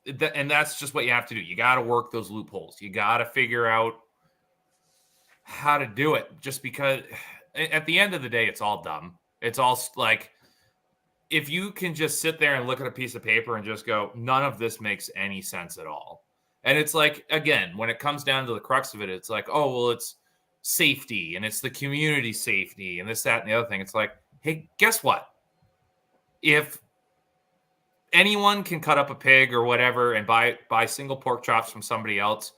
and that's just what you have to do. You got to work those loopholes. You got to figure out how to do it, just because at the end of the day, it's all dumb. It's all like, if you can just sit there and look at a piece of paper and just go, none of this makes any sense at all. And it's like, again, when it comes down to the crux of it, it's like, oh, well, it's safety and it's the community safety and this, that, and the other thing. It's like, hey, guess what? If anyone can cut up a pig or whatever and buy single pork chops from somebody else,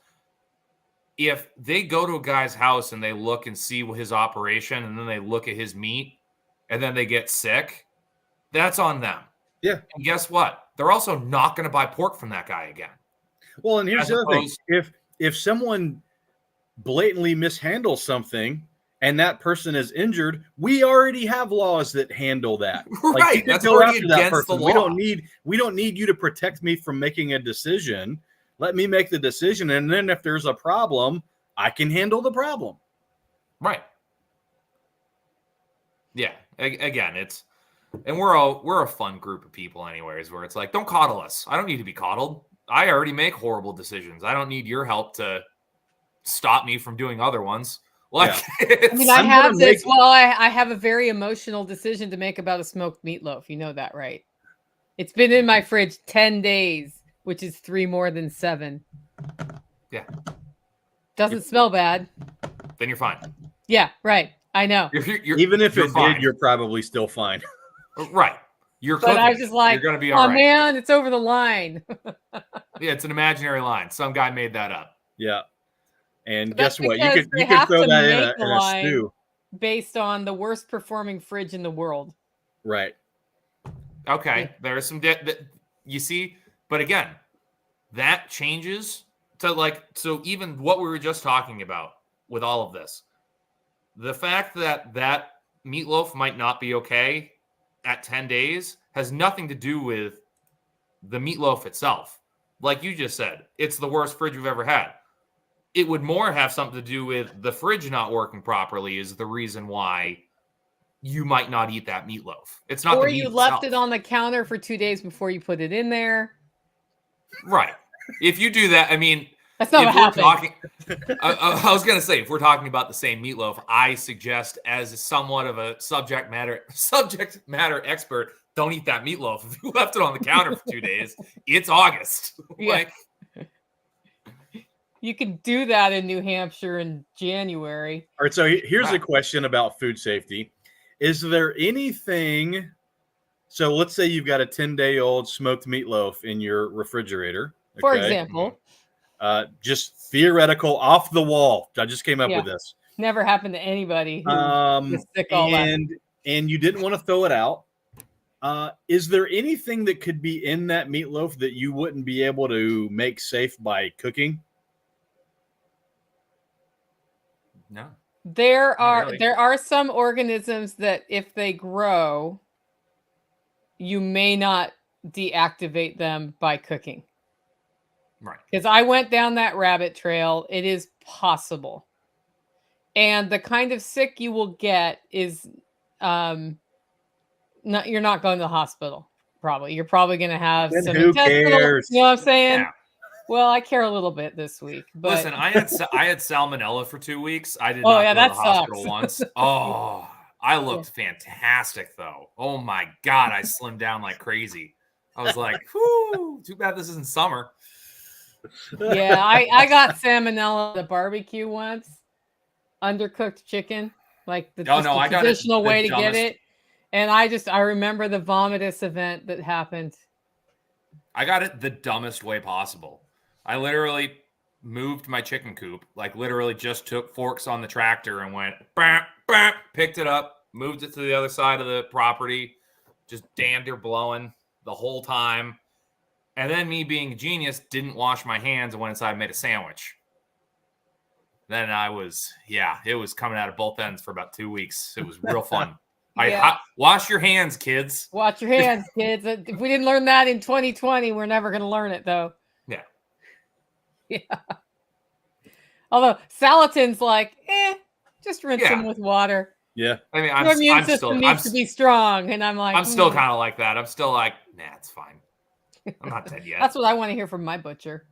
if they go to a guy's house and they look and see his operation and then they look at his meat and then they get sick, that's on them. Yeah. And guess what? They're also not going to buy pork from that guy again. Well, and here's the other thing. If someone blatantly mishandles something and that person is injured, we already have laws that handle that. Right. Like, you can That's go already after that against the person. law. We don't need you to protect me from making a decision. Let me make the decision, and then if there's a problem, I can handle the problem. Right. Yeah. Again, we're a fun group of people anyways, where it's like, don't coddle us. I don't need to be coddled. I already make horrible decisions. I don't need your help to stop me from doing other ones. Like, I mean, I have this. Well, I have a very emotional decision to make about a smoked meatloaf. You know that, right? It's been in my fridge 10 days, which is 3 more than 7. Yeah. Doesn't smell bad. Then you're fine. Yeah, right. I know. Even if it did, you're probably still fine. Right. You're but I was just like, you're gonna be all right. Man, it's over the line. Yeah, it's an imaginary line. Some guy made that up. Yeah. And But guess what? You could have throw to that make in a stew. Based on the worst performing fridge in the world. Right. Okay. Yeah. There's some you see, but again, that changes to so even what we were just talking about with all of this. The fact that meatloaf might not be okay at 10 days has nothing to do with the meatloaf itself. Like you just said, it's the worst fridge we've ever had. It would more have something to do with the fridge not working properly is the reason why you might not eat that meatloaf. It's not. Or the meat you left itself. it on the counter for 2 days before you put it in there. Right. If you do that, I mean, that's not what happened. I was going to say, if we're talking about the same meatloaf, I suggest, as somewhat of a subject matter expert, don't eat that meatloaf. If you left it on the counter for 2 days, it's August. Yeah. You can do that in New Hampshire in January. All right. So here's a question about food safety. Is there anything? So let's say you've got a 10-day-old smoked meatloaf in your refrigerator. For example. Just theoretical, off the wall. I just came up with this. Never happened to anybody who was sick all that. And you didn't want to throw it out. Is there anything that could be in that meatloaf that you wouldn't be able to make safe by cooking? No. There are some organisms that if they grow, you may not deactivate them by cooking. Right. Because I went down that rabbit trail. It is possible. And the kind of sick you will get is you're not going to the hospital, probably. You're probably going to have some intestinal, cares? You know what I'm saying? Yeah. Well, I care a little bit this week. But listen, I had salmonella for 2 weeks. I did not go to the hospital once. Oh, I looked fantastic though. Oh my God, I slimmed down like crazy. I was like, whoo, too bad this isn't summer. Yeah, I got salmonella at the barbecue once. Undercooked chicken, like the traditional way to get it. And I remember the vomitous event that happened. I got it the dumbest way possible. I literally moved my chicken coop, like literally just took forks on the tractor and went, bah, bah, picked it up, moved it to the other side of the property, just damn near blowing the whole time. And then me being a genius, didn't wash my hands and went inside and made a sandwich. Then it was coming out of both ends for about 2 weeks. It was real fun. Wash your hands, kids. Wash your hands, kids. If we didn't learn that in 2020, we're never going to learn it, though. Yeah. Yeah. Although Salatin's like, just rinse them with water. Yeah. I mean, Your immune system needs to be strong, and I'm like, I'm still kind of like that. I'm still like, nah, it's fine. I'm not dead yet. That's what I want to hear from my butcher.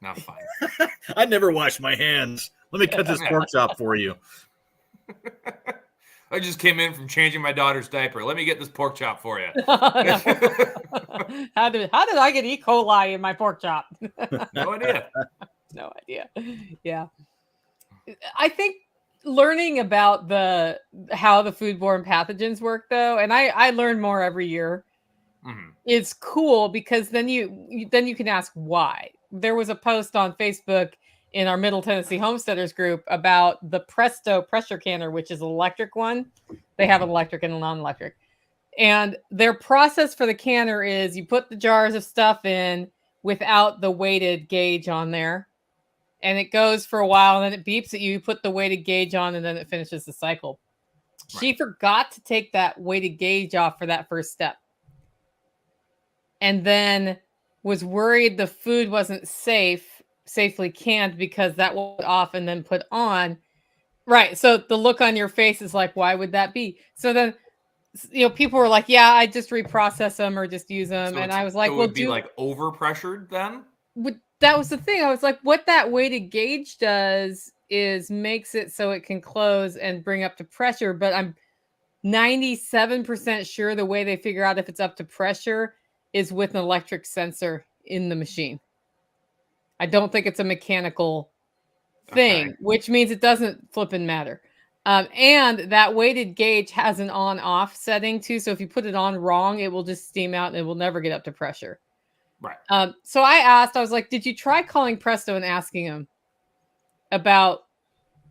Not fine. I never wash my hands. Let me cut this pork chop for you. I just came in from changing my daughter's diaper. Let me get this pork chop for you. How did I get E. coli in my pork chop? No idea. No idea. Yeah. I think learning about how the foodborne pathogens work, though, and I learn more every year, is cool, because then you can ask why. There was a post on Facebook in our Middle Tennessee Homesteaders group about the Presto pressure canner, which is an electric one. They have an electric and a non-electric. And their process for the canner is you put the jars of stuff in without the weighted gauge on there. And it goes for a while, and then it beeps at you. You put the weighted gauge on, and then it finishes the cycle. Right. She forgot to take that weighted gauge off for that first step. And then was worried the food wasn't safely canned, because that was off and then put on. Right. So the look on your face is like, why would that be? So then, people were like, yeah, I just reprocess them or just use them. So and I was like, so it would be like over pressured then? That was the thing. I was like, what that weighted gauge does is makes it so it can close and bring up to pressure. But I'm 97% sure the way they figure out if it's up to pressure is with an electric sensor in the machine. I don't think it's a mechanical thing, which means it doesn't flipping matter. And that weighted gauge has an on-off setting too. So if you put it on wrong, it will just steam out and it will never get up to pressure. Right. So I was like, did you try calling Presto and asking him about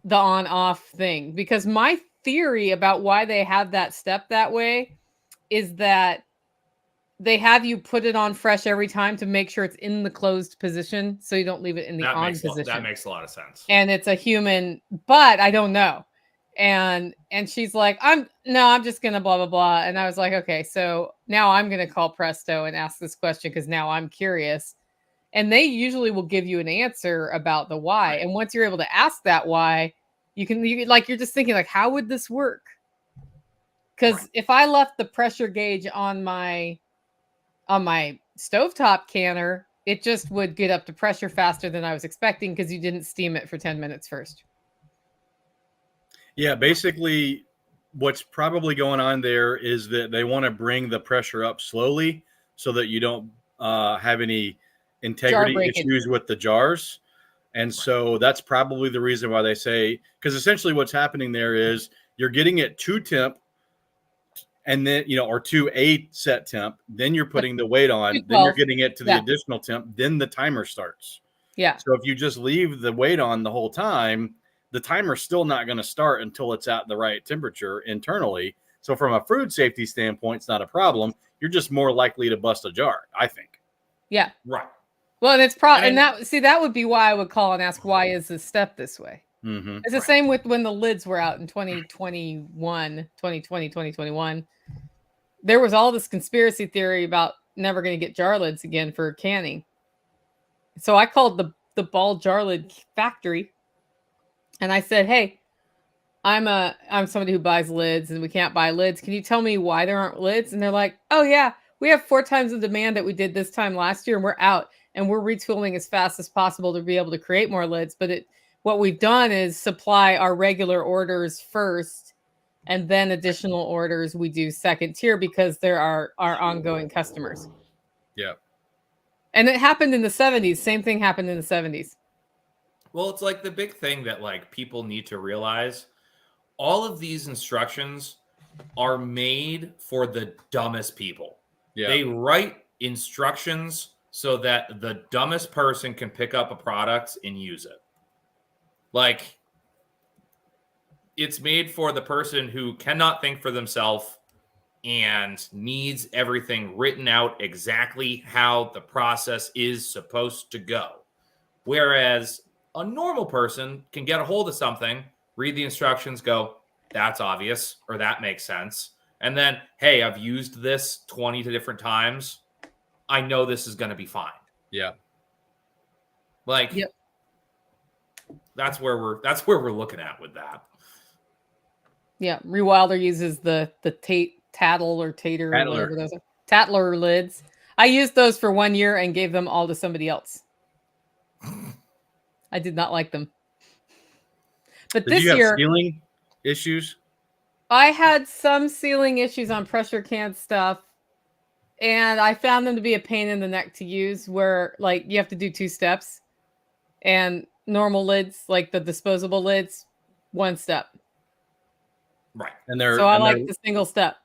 the on-off thing? Because my theory about why they have that step that way is that they have you put it on fresh every time to make sure it's in the closed position, so you don't leave it in the on position. That makes a lot of sense. And it's a human, but I don't know. And she's like, I'm just gonna blah blah blah. And I was like, okay, so now I'm gonna call Presto and ask this question, because now I'm curious. And they usually will give you an answer about the why. Right. And once you're able to ask that why, you're just thinking like, how would this work? Because if I left the pressure gauge on my stovetop canner, it just would get up to pressure faster than I was expecting, because you didn't steam it for 10 minutes first. Yeah, basically what's probably going on there is that they want to bring the pressure up slowly so that you don't have any integrity issues with the jars. And so that's probably the reason why they say, because essentially what's happening there is you're getting it to temp, and then, or to a set temp, then you're putting the weight on, then you're getting it to the additional temp, then the timer starts. Yeah. So if you just leave the weight on the whole time, the timer's still not going to start until it's at the right temperature internally. So from a food safety standpoint, it's not a problem. You're just more likely to bust a jar, I think. Yeah. Right. Well, and it's probably, that would be why I would call and ask, why is this step this way? Mm-hmm. It's the same with when the lids were out in 2021. There was all this conspiracy theory about never going to get jar lids again for canning. So I called the Ball jar lid factory, and I said, hey, I'm somebody who buys lids, and we can't buy lids. Can you tell me why there aren't lids? And they're like, oh yeah, we have 4 times the demand that we did this time last year, and we're out, and we're retooling as fast as possible to be able to create more lids. But what we've done is supply our regular orders first, and then additional orders we do second tier, because there are our ongoing customers. Yeah. And it happened in the 70s. Same thing happened in the 70s. Well, it's like the big thing that like people need to realize. All of these instructions are made for the dumbest people. Yeah. They write instructions so that the dumbest person can pick up a product and use it. Like, it's made for the person who cannot think for themselves and needs everything written out exactly how the process is supposed to go. Whereas a normal person can get a hold of something, read the instructions, go, that's obvious, or that makes sense. And then, hey, I've used this 20 different times. I know this is going to be fine. Yeah. Like, yep. That's where we're looking at with that. Yeah, Rewilder uses the tattle or tater or whatever those are. Tattler lids. I used those for 1 year and gave them all to somebody else. I did not like them. But Did this you have year, sealing issues? I had some sealing issues on pressure can stuff, and I found them to be a pain in the neck to use where like you have to do 2 steps, and normal lids, like the disposable lids, 1 step. Right. And they're So I like the single step.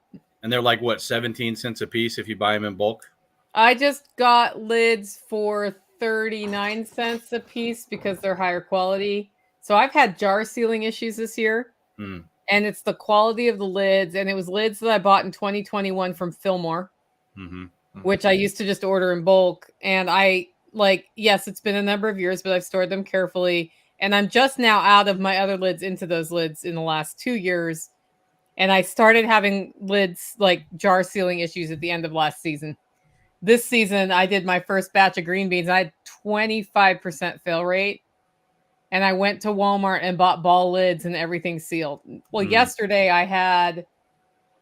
And they're like what, 17 cents a piece if you buy them in bulk? I just got lids for 39 cents a piece because they're higher quality. So I've had jar sealing issues this year. Mm. And it's the quality of the lids. And it was lids that I bought in 2021 from Fillmore, which I used to just order in bulk. And yes, it's been a number of years, but I've stored them carefully. And I'm just now out of my other lids into those lids in the last 2 years. And I started having lids like jar sealing issues at the end of last season. This season, I did my first batch of green beans. I had 25% fail rate. And I went to Walmart and bought ball lids and everything sealed. Well, yesterday I had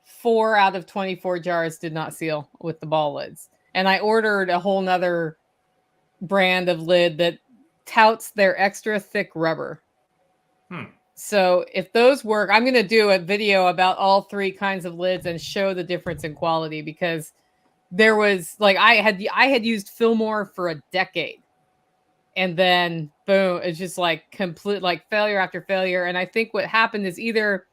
4 out of 24 jars did not seal with the ball lids. And I ordered a whole nother brand of lid that touts their extra thick rubber. So if those work, I'm going to do a video about all 3 kinds of lids and show the difference in quality, because there was like I had used Fillmore for a decade, and then boom, it's just like complete like failure after failure. And I think what happened is either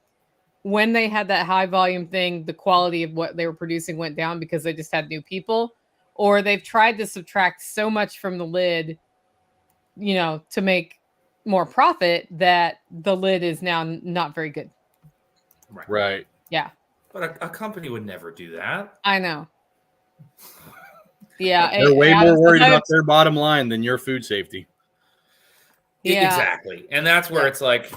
when they had that high volume thing, the quality of what they were producing went down because they just had new people, or they've tried to subtract so much from the lid, to make more profit, that the lid is now not very good. Right. Yeah. But a company would never do that. I know. Yeah. They're way more worried about their bottom line than your food safety. Yeah. Exactly. And that's where it's like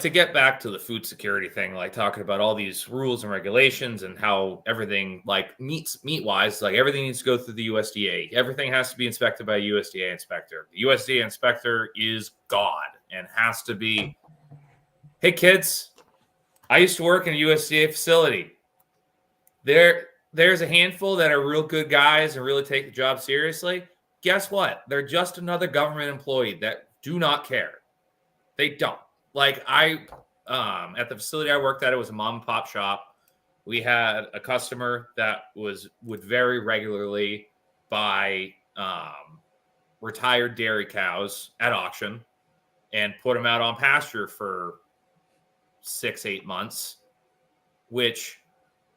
to get back to the food security thing, like talking about all these rules and regulations and how everything like meat wise, like everything needs to go through the USDA. Everything has to be inspected by a USDA inspector. The USDA inspector is God and has to be, hey kids, I used to work in a USDA facility. There's a handful that are real good guys and really take the job seriously. Guess what? They're just another government employee that do not care. They don't. Like at the facility I worked at, it was a mom and pop shop. We had a customer that would very regularly buy retired dairy cows at auction and put them out on pasture for 6-8 months, which,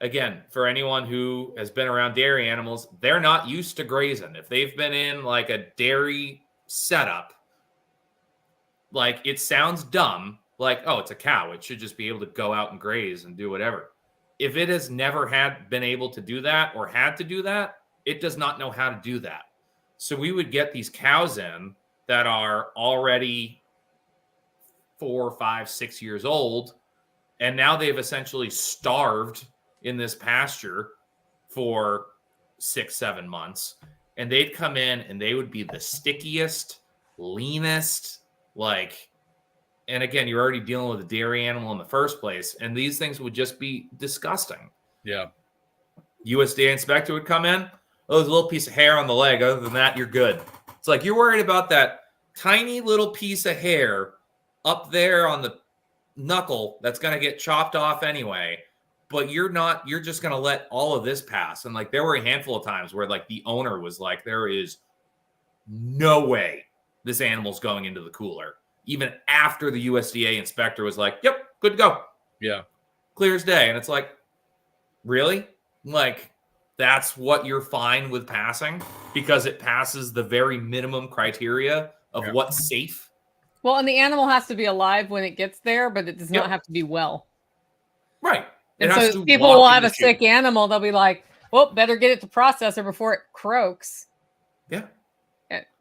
again, for anyone who has been around dairy animals, they're not used to grazing. If they've been in like a dairy setup, like it sounds dumb, like, oh, it's a cow, it should just be able to go out and graze and do whatever. If it has never been able to do that or had to do that, it does not know how to do that. So we would get these cows in that are already 4, 5, 6 years old, and now they've essentially starved in this pasture for 6-7 months, and they'd come in and they would be the stickiest, leanest, and again, you're already dealing with a dairy animal in the first place, and these things would just be disgusting. Yeah. USDA inspector would come in, oh, there's a little piece of hair on the leg. Other than that, you're good. It's like you're worried about that tiny little piece of hair up there on the knuckle that's going to get chopped off anyway, but you're just going to let all of this pass. And like there were a handful of times where like the owner was like, there is no way this animal's going into the cooler, even after the USDA inspector was like, yep, good to go. Yeah. Clear as day. And it's like, really? Like, that's what you're fine with passing because it passes the very minimum criteria of what's safe? Well, and the animal has to be alive when it gets there, but it does not have to be well. Right. And so people will have a sick animal. They'll be like, well, better get it to processor before it croaks. Yeah.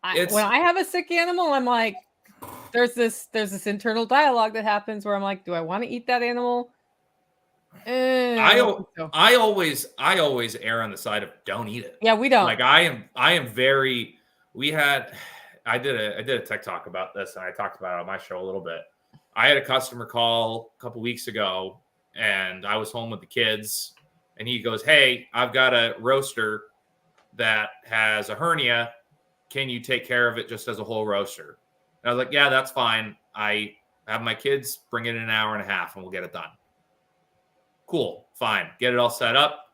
When I have a sick animal, I'm like, there's this internal dialogue that happens where I'm like, do I want to eat that animal? I always err on the side of don't eat it. Yeah, we don't. Like I am very. I did a tech talk about this, and I talked about it on my show a little bit. I had a customer call a couple weeks ago, and I was home with the kids, and he goes, "Hey, I've got a roaster that has a hernia. Can you take care of it just as a whole roaster?" And I was like, "Yeah, that's fine. I have my kids bring it in an hour and a half and we'll get it done." Cool, fine. Get it all set up.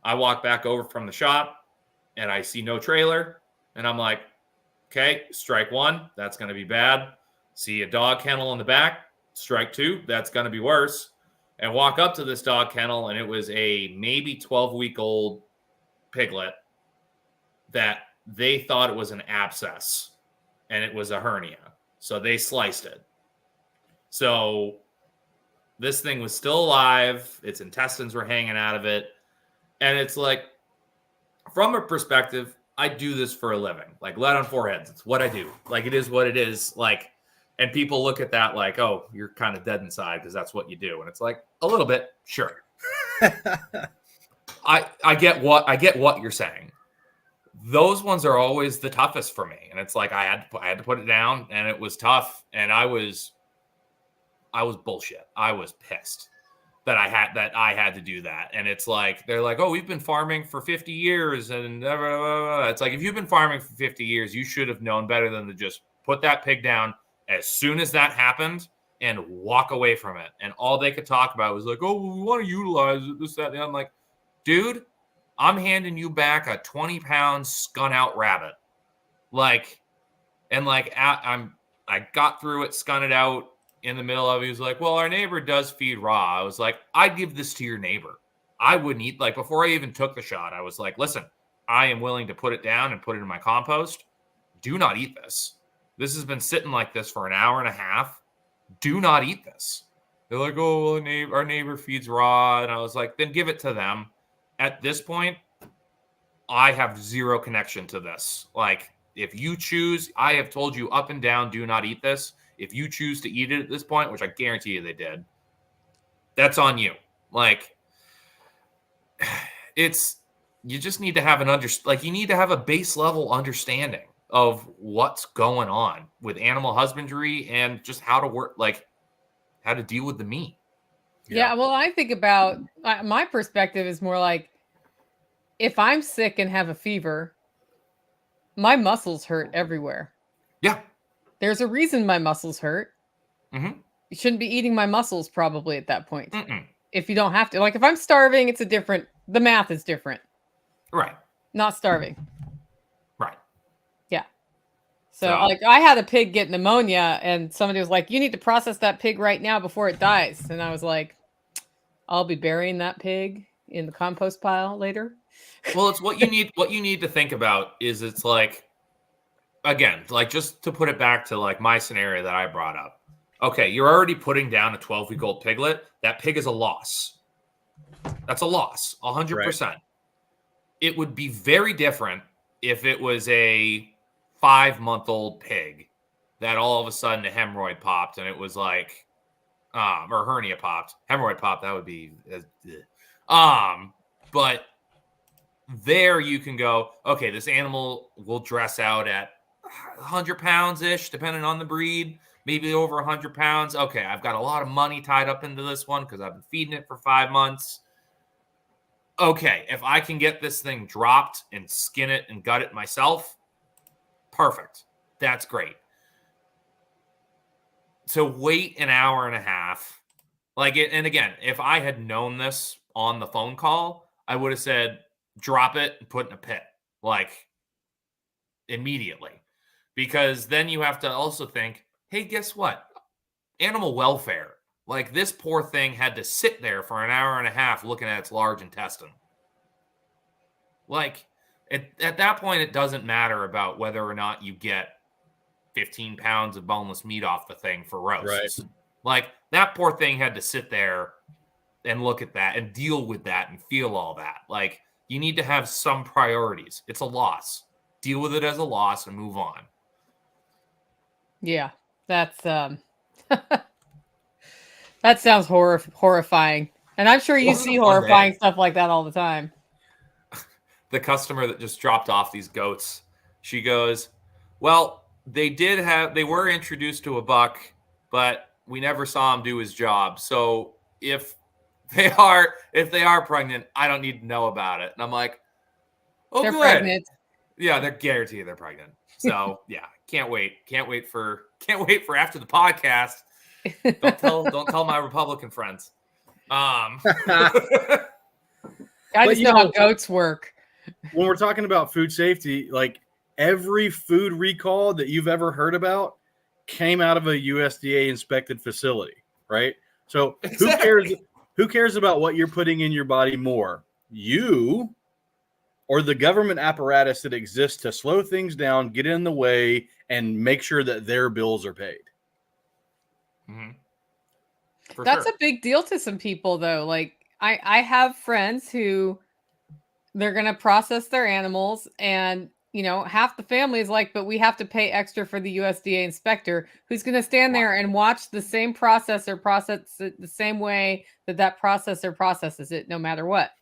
I walk back over from the shop and I see no trailer. And I'm like, okay, strike one. That's going to be bad. See a dog kennel in the back. Strike two. That's going to be worse. And walk up to this dog kennel, and it was a maybe 12-week-old piglet that they thought it was an abscess, and it was a hernia. So they sliced it. So this thing was still alive. Its intestines were hanging out of it. And it's like, from a perspective, I do this for a living. Like, lead on foreheads. It's what I do. Like, it is what it is. Like, and people look at that like, oh, you're kind of dead inside because that's what you do. And it's like, a little bit, sure. I get what you're saying. Those ones are always the toughest for me. And it's like I had to put it down, and it was tough. And I was bullshit. I was pissed that I had to do that. And it's like, they're like, oh, we've been farming for 50 years. And blah, blah, blah. It's like, if you've been farming for 50 years, you should have known better than to just put that pig down as soon as that happened and walk away from it. And all they could talk about was like, oh, well, we want to utilize it, this, that, and I'm like, dude, I'm handing you back a 20-pound skun out rabbit. Like, and like, I got through it, skun it out. In the middle of it, he was like, well, our neighbor does feed raw. I was like, I'd give this to your neighbor. I wouldn't eat, like, before I even took the shot, I was like, listen, I am willing to put it down and put it in my compost. Do not eat this. This has been sitting like this for an hour and a half. Do not eat this. They're like, oh, well, our neighbor feeds raw. And I was like, then give it to them. At this point, I have zero connection to this. Like, if you choose, I have told you up and down, do not eat this. If you choose to eat it at this point, which I guarantee you they did, that's on you. Like, you just need to have you need to have a base level understanding of what's going on with animal husbandry and just how to work, like how to deal with the meat. Yeah, well, I think about my perspective is more like, if I'm sick and have a fever, my muscles hurt everywhere. Yeah. There's a reason my muscles hurt. Mm-hmm. You shouldn't be eating my muscles probably at that point. If you don't have to. Like, if I'm starving, the math is different. Right. Not starving. Right. Yeah. So, like, I had a pig get pneumonia, and somebody was like, you need to process that pig right now before it dies. And I was like, I'll be burying that pig in the compost pile later. Well, it's what you need to think about is, it's like, again, like, just to put it back to like my scenario that I brought up. Okay, you're already putting down a 12-week-old piglet. That pig is a loss. That's a loss, 100%. Right. It would be very different if it was a 5-month-old pig that all of a sudden a hemorrhoid popped and it was like, or hernia popped. Hemorrhoid popped, that would be, but there you can go, okay, this animal will dress out at 100 pounds-ish, depending on the breed, maybe over 100 pounds. Okay, I've got a lot of money tied up into this one because I've been feeding it for 5 months. Okay, if I can get this thing dropped and skin it and gut it myself, perfect. That's great. To wait an hour and a half, and again, if I had known this on the phone call, I would have said, drop it and put it in a pit, like, immediately. Because then you have to also think, hey, guess what? Animal welfare. Like, this poor thing had to sit there for an hour and a half looking at its large intestine. Like, at that point, it doesn't matter about whether or not you get 15 pounds of boneless meat off the thing for roasts. Right. Like, that poor thing had to sit there and look at that and deal with that and feel all that. Like, you need to have some priorities. It's a loss. Deal with it as a loss and move on. Yeah, that's that sounds horrifying. And I'm sure you see horrifying stuff like that all the time. The customer that just dropped off these goats, she goes, well, they were introduced to a buck, but we never saw him do his job. So if if they are pregnant, I don't need to know about it. And I'm like, oh, They're good. pregnant. Yeah, they're guaranteed they're pregnant. So yeah, can't wait for after the podcast. Don't tell my Republican friends. I just know how goats work. When we're talking about food safety, like every food recall that you've ever heard about came out of a USDA inspected facility, right? So Exactly. who cares about what you're putting in your body more? You or the government apparatus that exists to slow things down, get in the way, and make sure that their bills are paid. Mm-hmm. That's a big deal to some people, though. Like I have friends who they're going to process their animals, and half the family is like, but we have to pay extra for the USDA inspector who's going to stand there and watch the same processor process it the same way that processor processes it, no matter what.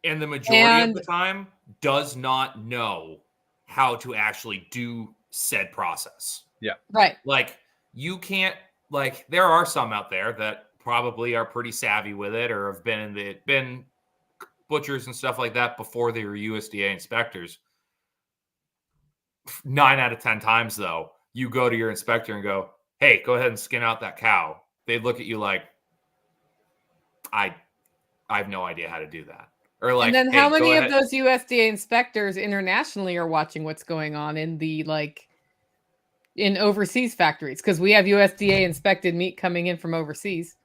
And the majority of the time does not know how to actually do said process. Yeah. Right. Like you can't, like there are some out there that probably are pretty savvy with it or have been butchers and stuff like that before they were USDA inspectors. 9 out of 10 times though, you go to your inspector and go, hey, go ahead and skin out that cow. They'd look at you like, I have no idea how to do that. Or like, and then hey, how many of those USDA inspectors internationally are watching what's going on in the in overseas factories? Because we have USDA inspected meat coming in from overseas.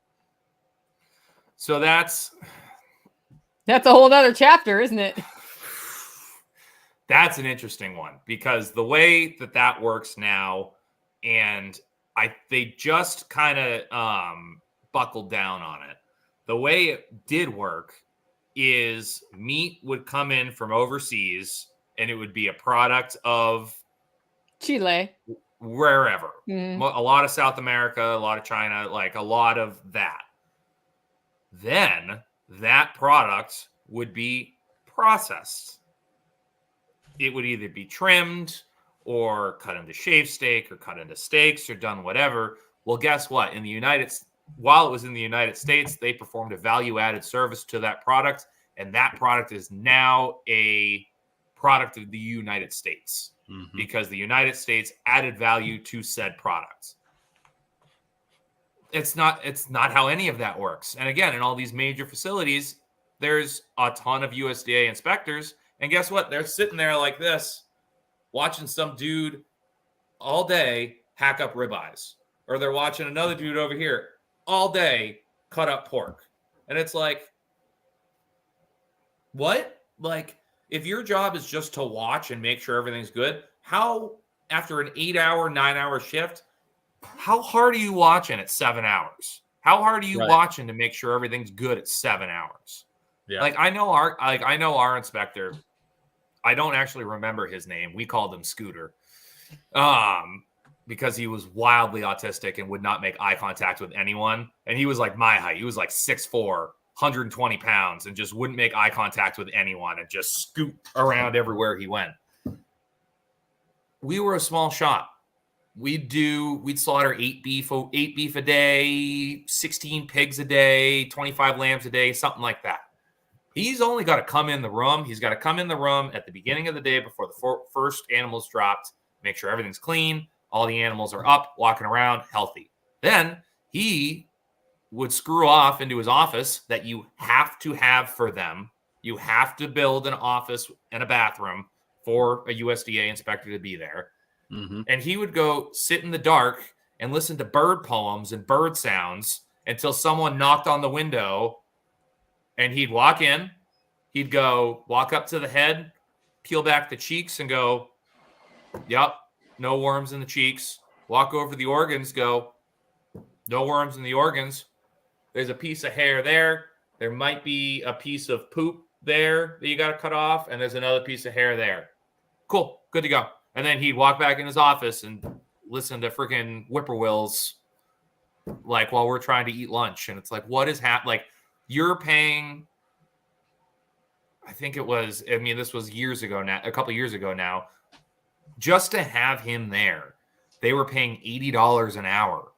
So that's a whole other chapter, isn't it? That's an interesting one because the way that works now, and they just kind of buckled down on it. The way it did work is meat would come in from overseas and it would be a product of Chile, wherever. Mm-hmm. A lot of South America, a lot of China, like a lot of that. Then that product would be processed. It would either be trimmed or cut into shave steak or cut into steaks or done whatever. Well, guess what? While it was in the United States, they performed a value-added service to that product, and that product is now a product of the United States because the United States added value to said products. It's not how any of that works. And again, in all these major facilities, there's a ton of USDA inspectors, and guess what? They're sitting there like this, watching some dude all day hack up ribeyes, or they're watching another dude over here all day cut up pork. And it's like, what? Like, if your job is just to watch and make sure everything's good, how, after an 8-hour, 9-hour shift, how hard are you watching at 7 hours? How hard are you watching to make sure everything's good at 7 hours? Yeah. Like I know our inspector. I don't actually remember his name. We called him Scooter. Because he was wildly autistic and would not make eye contact with anyone. And he was like my height. He was like 6'4", 120 pounds, and just wouldn't make eye contact with anyone and just scoot around everywhere he went. We were a small shop. We'd slaughter 8 beef a day, 16 pigs a day, 25 lambs a day, something like that. He's only got to come in the room. He's got to come in the room at the beginning of the day before the first animal's dropped, make sure everything's clean. All the animals are up, walking around, healthy. Then he would screw off into his office that you have to have for them. You have to build an office and a bathroom for a USDA inspector to be there. Mm-hmm. And he would go sit in the dark and listen to bird poems and bird sounds until someone knocked on the window. And he'd walk in. He'd go walk up to the head, peel back the cheeks and go, yep. No worms in the cheeks. Walk over to the organs, go, no worms in the organs. There's a piece of hair there. There might be a piece of poop there that you got to cut off, and there's another piece of hair there. Cool, good to go. And then he'd walk back in his office and listen to freaking whippoorwills like while we're trying to eat lunch. And it's like, what is happening? Like, you're paying, I think it was, this was years ago now, a couple years ago now, just to have him there. They were paying $80 an hour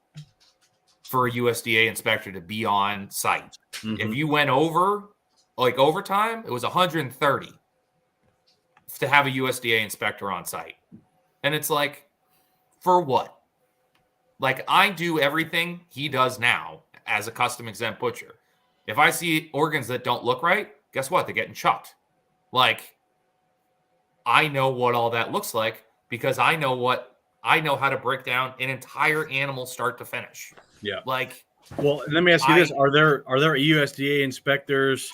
for a USDA inspector to be on site. Mm-hmm. If you went over, like overtime, it was 130 to have a USDA inspector on site. And it's like, for what? Like, I do everything he does now as a custom exempt butcher. If I see organs that don't look right, guess what? They're getting chucked. Like, I know what all that looks like because I know how to break down an entire animal start to finish. Yeah. Like, well, let me ask you this: Are there USDA inspectors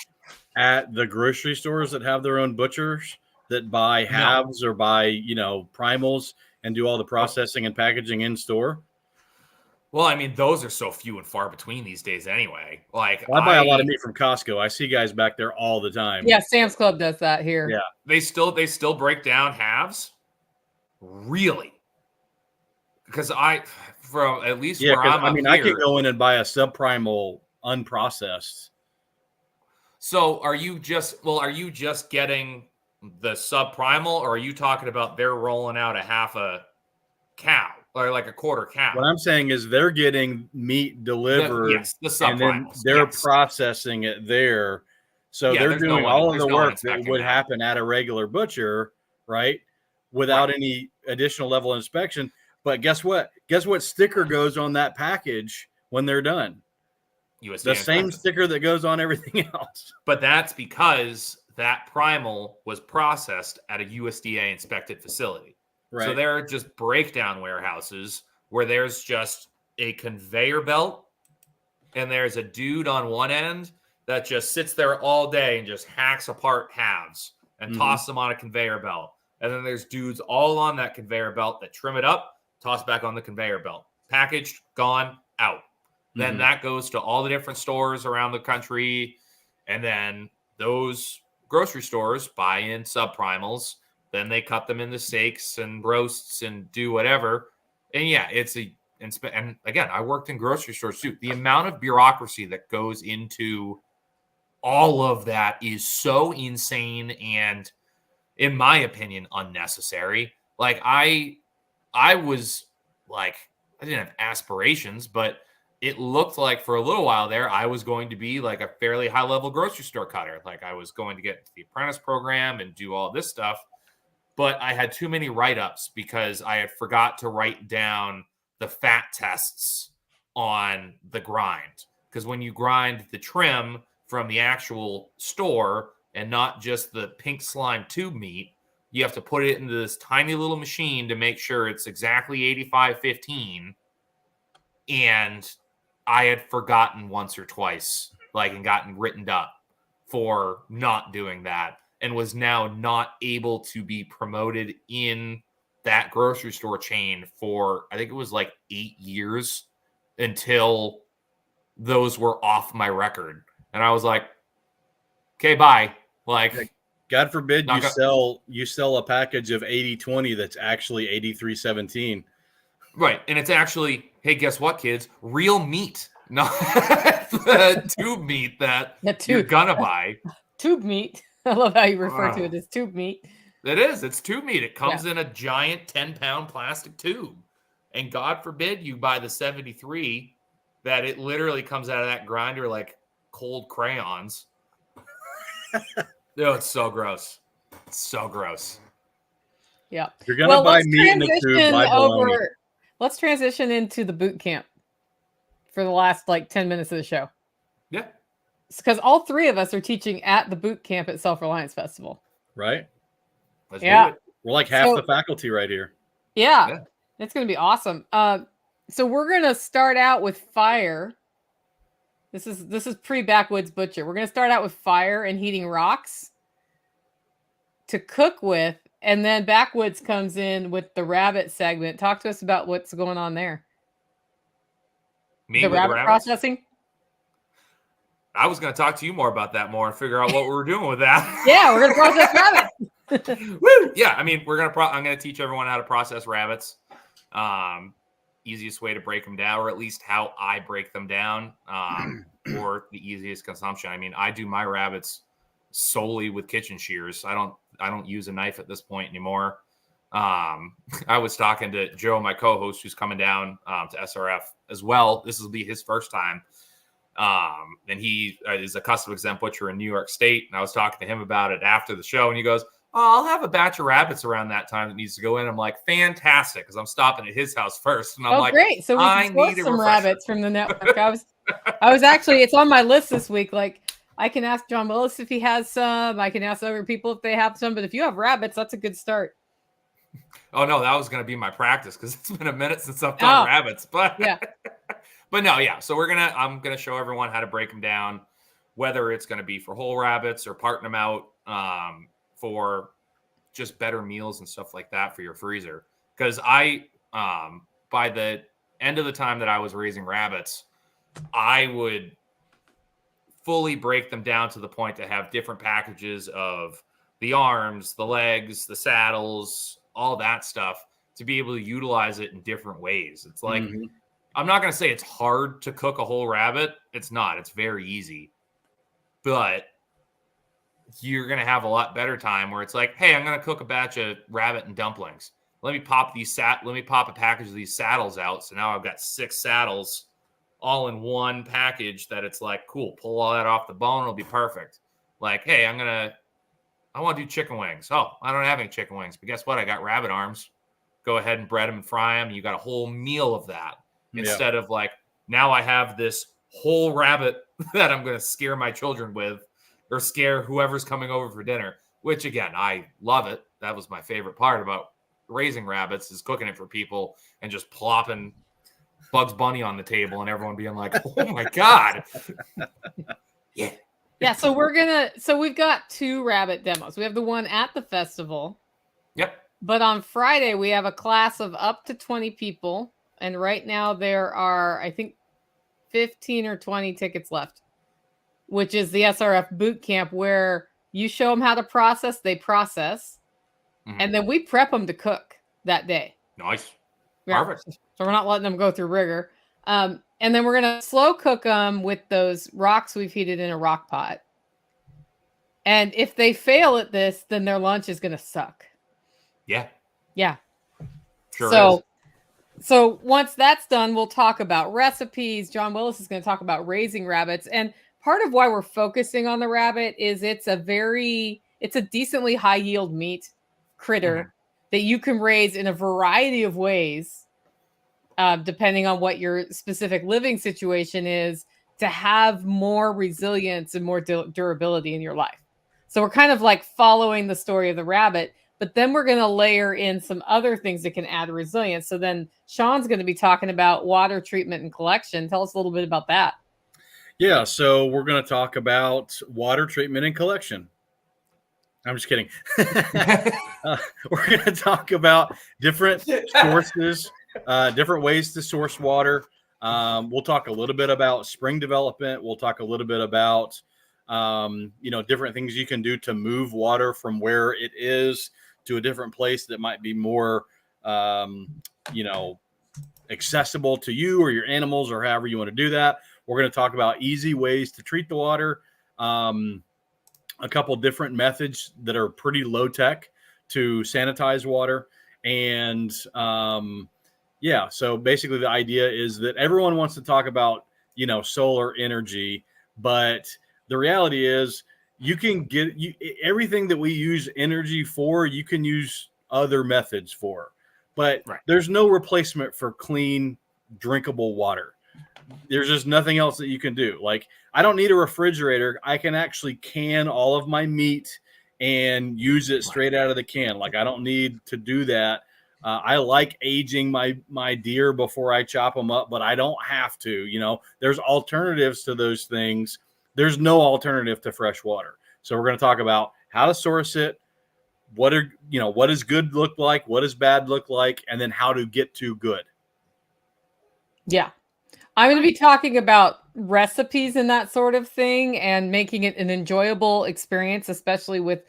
at the grocery stores that have their own butchers that buy halves or buy primals and do all the processing and packaging in store? Well, I mean, those are so few and far between these days anyway. Like, I buy a lot of meat from Costco. I see guys back there all the time. Yeah, Sam's Club does that here. Yeah. They still break down halves? Really? Because from at least where I'm up I here, could go in and buy a subprimal unprocessed. So are you just getting the subprimal, or are you talking about they're rolling out a half a cow or like a quarter cow? What I'm saying is they're getting meat delivered, the subprimals, and then they're processing it there. So they're doing all of the work that would happen at a regular butcher, right? Without any additional level of inspection. But guess what? Guess what sticker goes on that package when they're done? USDA the same sticker that goes on everything else. But that's because that primal was processed at a USDA inspected facility. Right. So there are just breakdown warehouses where there's just a conveyor belt and there's a dude on one end that just sits there all day and just hacks apart halves and tosses them on a conveyor belt. And then there's dudes all on that conveyor belt that trim it up, toss back on the conveyor belt. Packaged, gone, out. Then that goes to all the different stores around the country. And then those grocery stores buy in subprimals. Then they cut them into steaks and roasts and do whatever. And yeah, and again, I worked in grocery stores too. The amount of bureaucracy that goes into all of that is so insane and, in my opinion, unnecessary. Like I was like, I didn't have aspirations, but it looked like for a little while there, I was going to be like a fairly high level grocery store cutter. Like I was going to get into the apprentice program and do all this stuff. But I had too many write-ups because I had forgot to write down the fat tests on the grind. Because when you grind the trim from the actual store and not just the pink slime tube meat, you have to put it into this tiny little machine to make sure it's exactly 85-15. And I had forgotten once or twice, and gotten written up for not doing that, and was now not able to be promoted in that grocery store chain for, I think it was 8 years until those were off my record. And I was like, okay, bye. God forbid you sell a package of 80-20 that's actually 83-17. Right. And it's actually, hey, guess what, kids? Real meat. Not the tube meat that you're gonna buy. Tube meat. I love how you refer to it as tube meat. It is. It's tube meat. It comes in a giant 10-pound plastic tube. And God forbid you buy the 73 that it literally comes out of that grinder like cold crayons. It's so gross. It's so gross. Yeah. You're gonna buy meat in the tube, buy bologna. Let's transition into the boot camp for the last 10 minutes of the show. Yeah. Because all three of us are teaching at the boot camp at Self-Reliance Festival. Right? Let's do it. We're like half the faculty right here. Yeah. It's going to be awesome. So we're going to start out with fire. This is pre-Backwoods Butcher. We're going to start out with fire and heating rocks to cook with. And then Backwoods comes in with the rabbit segment. Talk to us about what's going on there. Me the rabbit processing? I was going to talk to you more about that more and figure out what we were doing with that. Yeah, we're going to process rabbits. Woo! Yeah, I mean, I'm going to teach everyone how to process rabbits. Easiest way to break them down, or at least how I break them down, for the easiest consumption. I mean, I do my rabbits solely with kitchen shears. I don't use a knife at this point anymore. I was talking to Joe, my co-host, who's coming down to SRF as well. This will be his first time. And he is a custom exempt butcher in New York State. And I was talking to him about it after the show. And he goes, "Oh, I'll have a batch of rabbits around that time that needs to go in." I'm like, fantastic, because I'm stopping at his house first. And I'm like, great. So we can source some rabbits from the network. I was actually, it's on my list this week. Like, I can ask John Willis if he has some. I can ask other people if they have some. But if you have rabbits, that's a good start. Oh, no, that was going to be my practice, because it's been a minute since I've done rabbits. But yeah. But no, yeah. So I'm going to show everyone how to break them down, whether it's going to be for whole rabbits or parting them out for just better meals and stuff like that for your freezer. Because by the end of the time that I was raising rabbits, I would fully break them down to the point to have different packages of the arms, the legs, the saddles, all that stuff, to be able to utilize it in different ways. It's like, I'm not going to say it's hard to cook a whole rabbit. It's not. It's very easy. But you're going to have a lot better time where it's like, hey, I'm going to cook a batch of rabbit and dumplings. Let me pop a package of these saddles out. So now I've got 6 saddles all in one package that it's like, cool, pull all that off the bone. It'll be perfect. Like, hey, I want to do chicken wings. Oh, I don't have any chicken wings, but guess what? I got rabbit arms. Go ahead and bread them and fry them. You got a whole meal of that instead of like, now I have this whole rabbit that I'm going to scare my children with or scare whoever's coming over for dinner, which again, I love it. That was my favorite part about raising rabbits, is cooking it for people and just plopping Bugs Bunny on the table and everyone being like, oh my God. Yeah. Yeah, so we've got 2 rabbit demos. We have the one at the festival. Yep. But on Friday, we have a class of up to 20 people. And right now there are, I think, 15 or 20 tickets left, which is the SRF boot camp, where you show them how to process, they process. And then we prep them to cook that day. Nice. Yeah. Perfect. So we're not letting them go through rigor. And then we're going to slow cook them with those rocks we've heated in a rock pot. And if they fail at this, then their lunch is going to suck. Yeah. Yeah. Sure is. So once that's done, we'll talk about recipes. John Willis is going to talk about raising rabbits. And part of why we're focusing on the rabbit is it's a decently high yield meat critter that you can raise in a variety of ways. Depending on what your specific living situation is, to have more resilience and more durability in your life. So we're kind of like following the story of the rabbit, but then we're going to layer in some other things that can add resilience. So then Sean's going to be talking about water treatment and collection. Tell us a little bit about that. Yeah, so we're going to talk about water treatment and collection. I'm just kidding. We're going to talk about different sources, different ways to source water. We'll talk a little bit about spring development. We'll talk a little bit about, different things you can do to move water from where it is to a different place that might be more, accessible to you or your animals, or however you want to do that. We're going to talk about easy ways to treat the water. A couple different methods that are pretty low tech to sanitize water. And so basically the idea is that everyone wants to talk about, solar energy, but the reality is you can get everything that we use energy for, you can use other methods for, but there's no replacement for clean, drinkable water. There's just nothing else that you can do. Like, I don't need a refrigerator. I can actually can all of my meat and use it straight out of the can. Like, I don't need to do that. I like aging my deer before I chop them up, but I don't have to. There's alternatives to those things. There's no alternative to fresh water. So we're going to talk about how to source it, what does good look like, what does bad look like, and then how to get to good. Yeah. I'm going to be talking about recipes and that sort of thing, and making it an enjoyable experience, especially with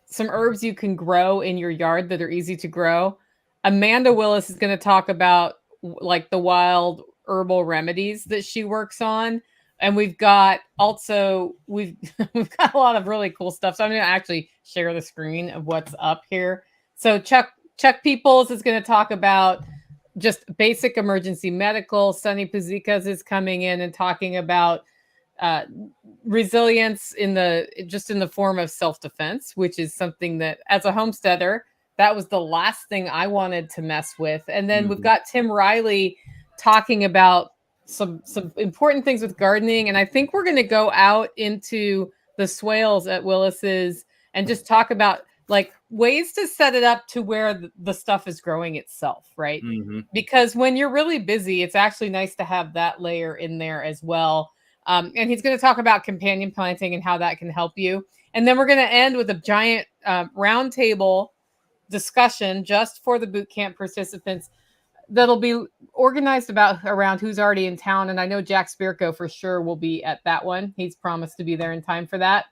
some herbs you can grow in your yard that are easy to grow. Amanda Willis is going to talk about like the wild herbal remedies that she works on. And we've got a lot of really cool stuff. So I'm going to actually share the screen of what's up here. So Chuck, Chuck Peoples is going to talk about just basic emergency medical. Sonny Puzikas is coming in and talking about resilience in the form of self-defense, which is something that as a homesteader, that was the last thing I wanted to mess with. And then we've got Tim Riley talking about some important things with gardening. And I think we're going to go out into the swales at Willis's and just talk about like ways to set it up to where the stuff is growing itself, right? Because when you're really busy, it's actually nice to have that layer in there as well. And he's going to talk about companion planting and how that can help you. And then we're going to end with a giant roundtable discussion just for the boot camp participants that'll be organized around who's already in town. And I know Jack Spirko for sure will be at that one. He's promised to be there in time for that.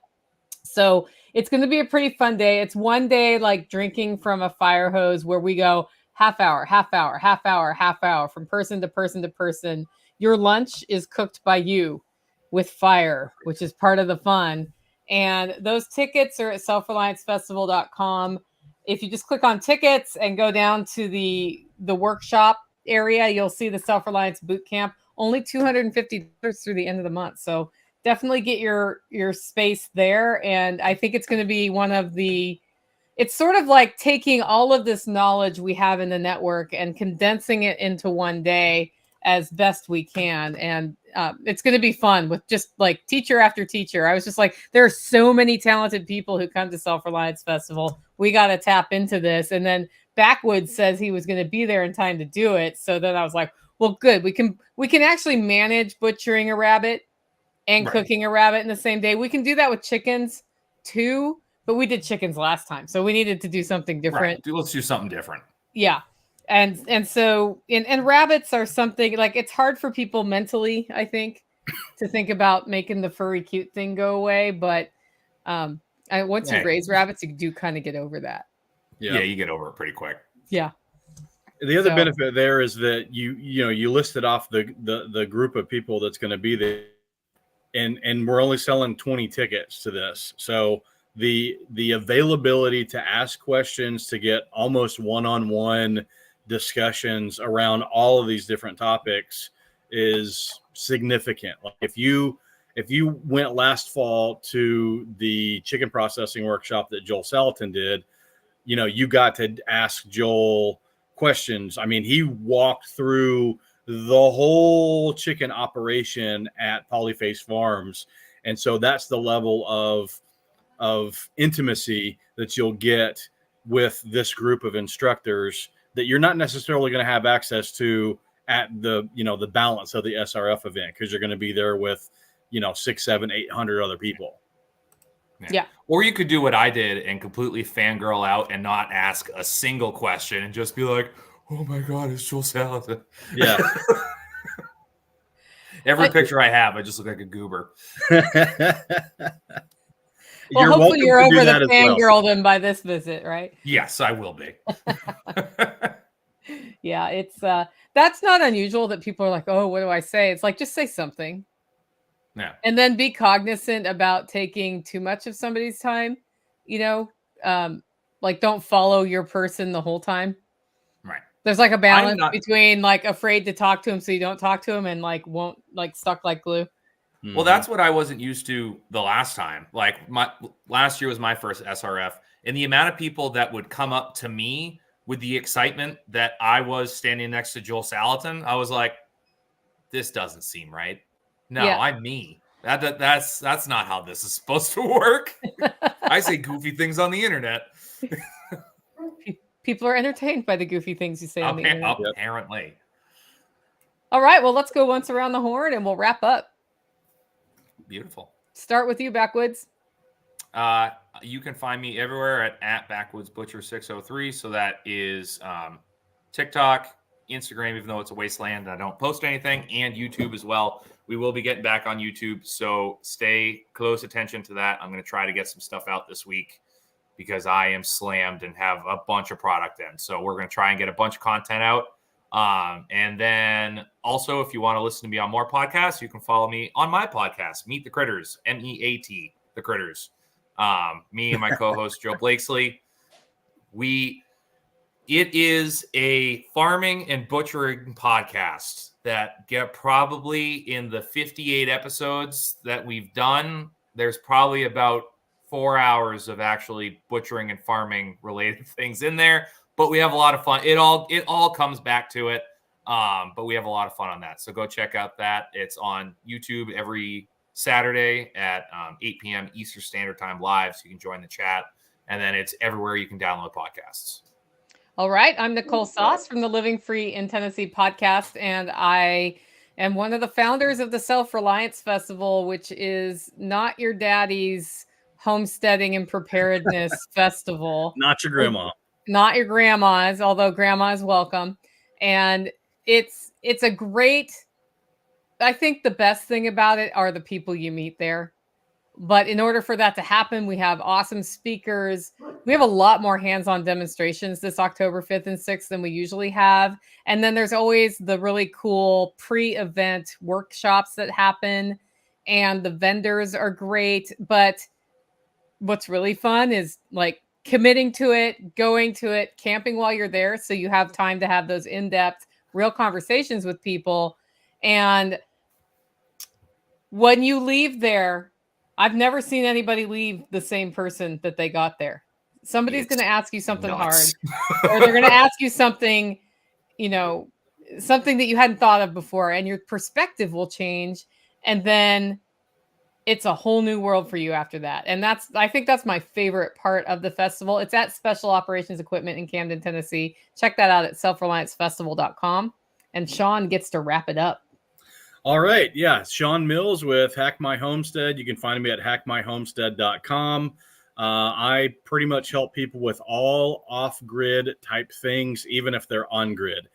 So it's going to be a pretty fun day. It's one day like drinking from a fire hose where we go half hour from person to person to person. Your lunch is cooked by you with fire, which is part of the fun. And those tickets are at selfreliancefestival.com. If you just click on tickets and go down to the workshop area, you'll see the Self-Reliance Boot Camp. Only $250 through the end of the month. So definitely get your space there. And I think it's going to be it's sort of like taking all of this knowledge we have in the network and condensing it into one day as best we can. And it's going to be fun with just like teacher after teacher. I was just like, there are so many talented people who come to Self-Reliance Festival. We got to tap into this. And then Backwoods says he was going to be there in time to do it. So then I was like, well, good. We can actually manage butchering a rabbit and cooking a rabbit in the same day. We can do that with chickens too, but we did chickens last time. So we needed to do something different. Right. Let's do something different. Yeah. And so rabbits are something like it's hard for people mentally, I think, to think about making the furry cute thing go away. But once you raise rabbits, you do kind of get over that. Yeah, you get over it pretty quick. Yeah. The other benefit there is that you listed off the group of people that's going to be there, and we're only selling 20 tickets to this. So the availability to ask questions, to get almost one-on-one discussions around all of these different topics is significant. Like if you went last fall to the chicken processing workshop that Joel Salatin did, you got to ask Joel questions. I mean, he walked through the whole chicken operation at Polyface Farms. And so that's the level of intimacy that you'll get with this group of instructors that you're not necessarily going to have access to at the balance of the SRF event, because you're going to be there with 600, 700, 800 other people. Yeah. Or you could do what I did and completely fangirl out and not ask a single question and just be like, oh my God, it's Joel Salatin. Yeah. Every picture I have, I just look like a goober. Well, hopefully you're over the fangirldom by this visit, right? Yes, I will be. Yeah, it's that's not unusual that people are like, oh, what do I say? It's like, just say something. Yeah. And then be cognizant about taking too much of somebody's time, like don't follow your person the whole time. Right. There's like a balance between like afraid to talk to him so you don't talk to him and like won't like stuck like glue. Well, that's what I wasn't used to the last time. Like last year was my first SRF, and the amount of people that would come up to me with the excitement that I was standing next to Joel Salatin, I was like, this doesn't seem right. No, yeah. I'm me. That's not how this is supposed to work. I say goofy things on the internet. People are entertained by the goofy things you say on the internet. Apparently. All right, well, let's go once around the horn and we'll wrap up. Beautiful. Start with you, Backwoods. You can find me everywhere at BackwoodsButcher603. So that is TikTok, Instagram, even though it's a wasteland, I don't post anything, and YouTube as well. We will be getting back on YouTube, so stay close attention to that. I'm going to try to get some stuff out this week because I am slammed and have a bunch of product in. So we're going to try and get a bunch of content out. And then also, if you want to listen to me on more podcasts, you can follow me on my podcast, Meet the Critters, MEAT, the Critters. Me and my co-host, Joe Blakesley. We It is a farming and butchering podcast that get probably in the 58 episodes that we've done. There's probably about 4 hours of actually butchering and farming related things in there, but we have a lot of fun. It all comes back to it. But we have a lot of fun on that. So go check out that. It's on YouTube every Saturday at 8 p.m. Eastern Standard Time live. So you can join the chat. And then it's everywhere you can download podcasts. All right. I'm Nicole Sauce from the Living Free in Tennessee podcast, and I am one of the founders of the Self-Reliance Festival, which is not your daddy's homesteading and preparedness festival. Not your grandma. Not your grandma's, although grandma is welcome. And it's a great, I think the best thing about it are the people you meet there. But in order for that to happen, we have awesome speakers. We have a lot more hands-on demonstrations this October 5th and 6th than we usually have. And then there's always the really cool pre-event workshops that happen. And the vendors are great. But what's really fun is like committing to it, going to it, camping while you're there. So you have time to have those in-depth, real conversations with people. And when you leave there, I've never seen anybody leave the same person that they got there. Somebody's going to ask you something hard, or they're going to ask you something, something that you hadn't thought of before, and your perspective will change. And then it's a whole new world for you after that. And I think that's my favorite part of the festival. It's at Special Operations Equipment in Camden, Tennessee. Check that out at selfreliancefestival.com. And Sean gets to wrap it up. All right. Yeah. Sean Mills with Hack My Homestead. You can find me at hackmyhomestead.com. I pretty much help people with all off-grid type things, even if they're on-grid.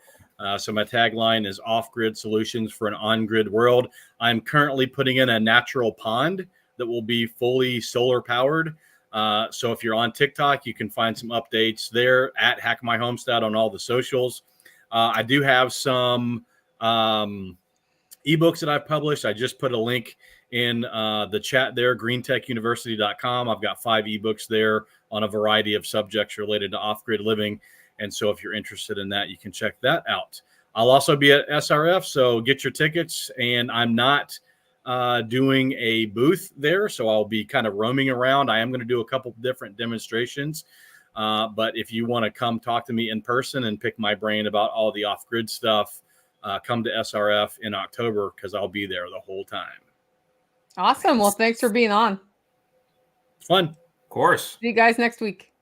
So my tagline is off-grid solutions for an on-grid world. I'm currently putting in a natural pond that will be fully solar powered. So if you're on TikTok, you can find some updates there at Hack My Homestead on all the socials. I do have some ebooks that I've published. I just put a link in the chat there, greentechuniversity.com. I've got 5 ebooks there on a variety of subjects related to off-grid living. And so if you're interested in that, you can check that out. I'll also be at SRF, so get your tickets. And I'm not doing a booth there, so I'll be kind of roaming around. I am going to do a couple different demonstrations. But if you want to come talk to me in person and pick my brain about all the off-grid stuff, come to SRF in October because I'll be there the whole time. Awesome. Well, thanks for being on. Fun. Of course. See you guys next week.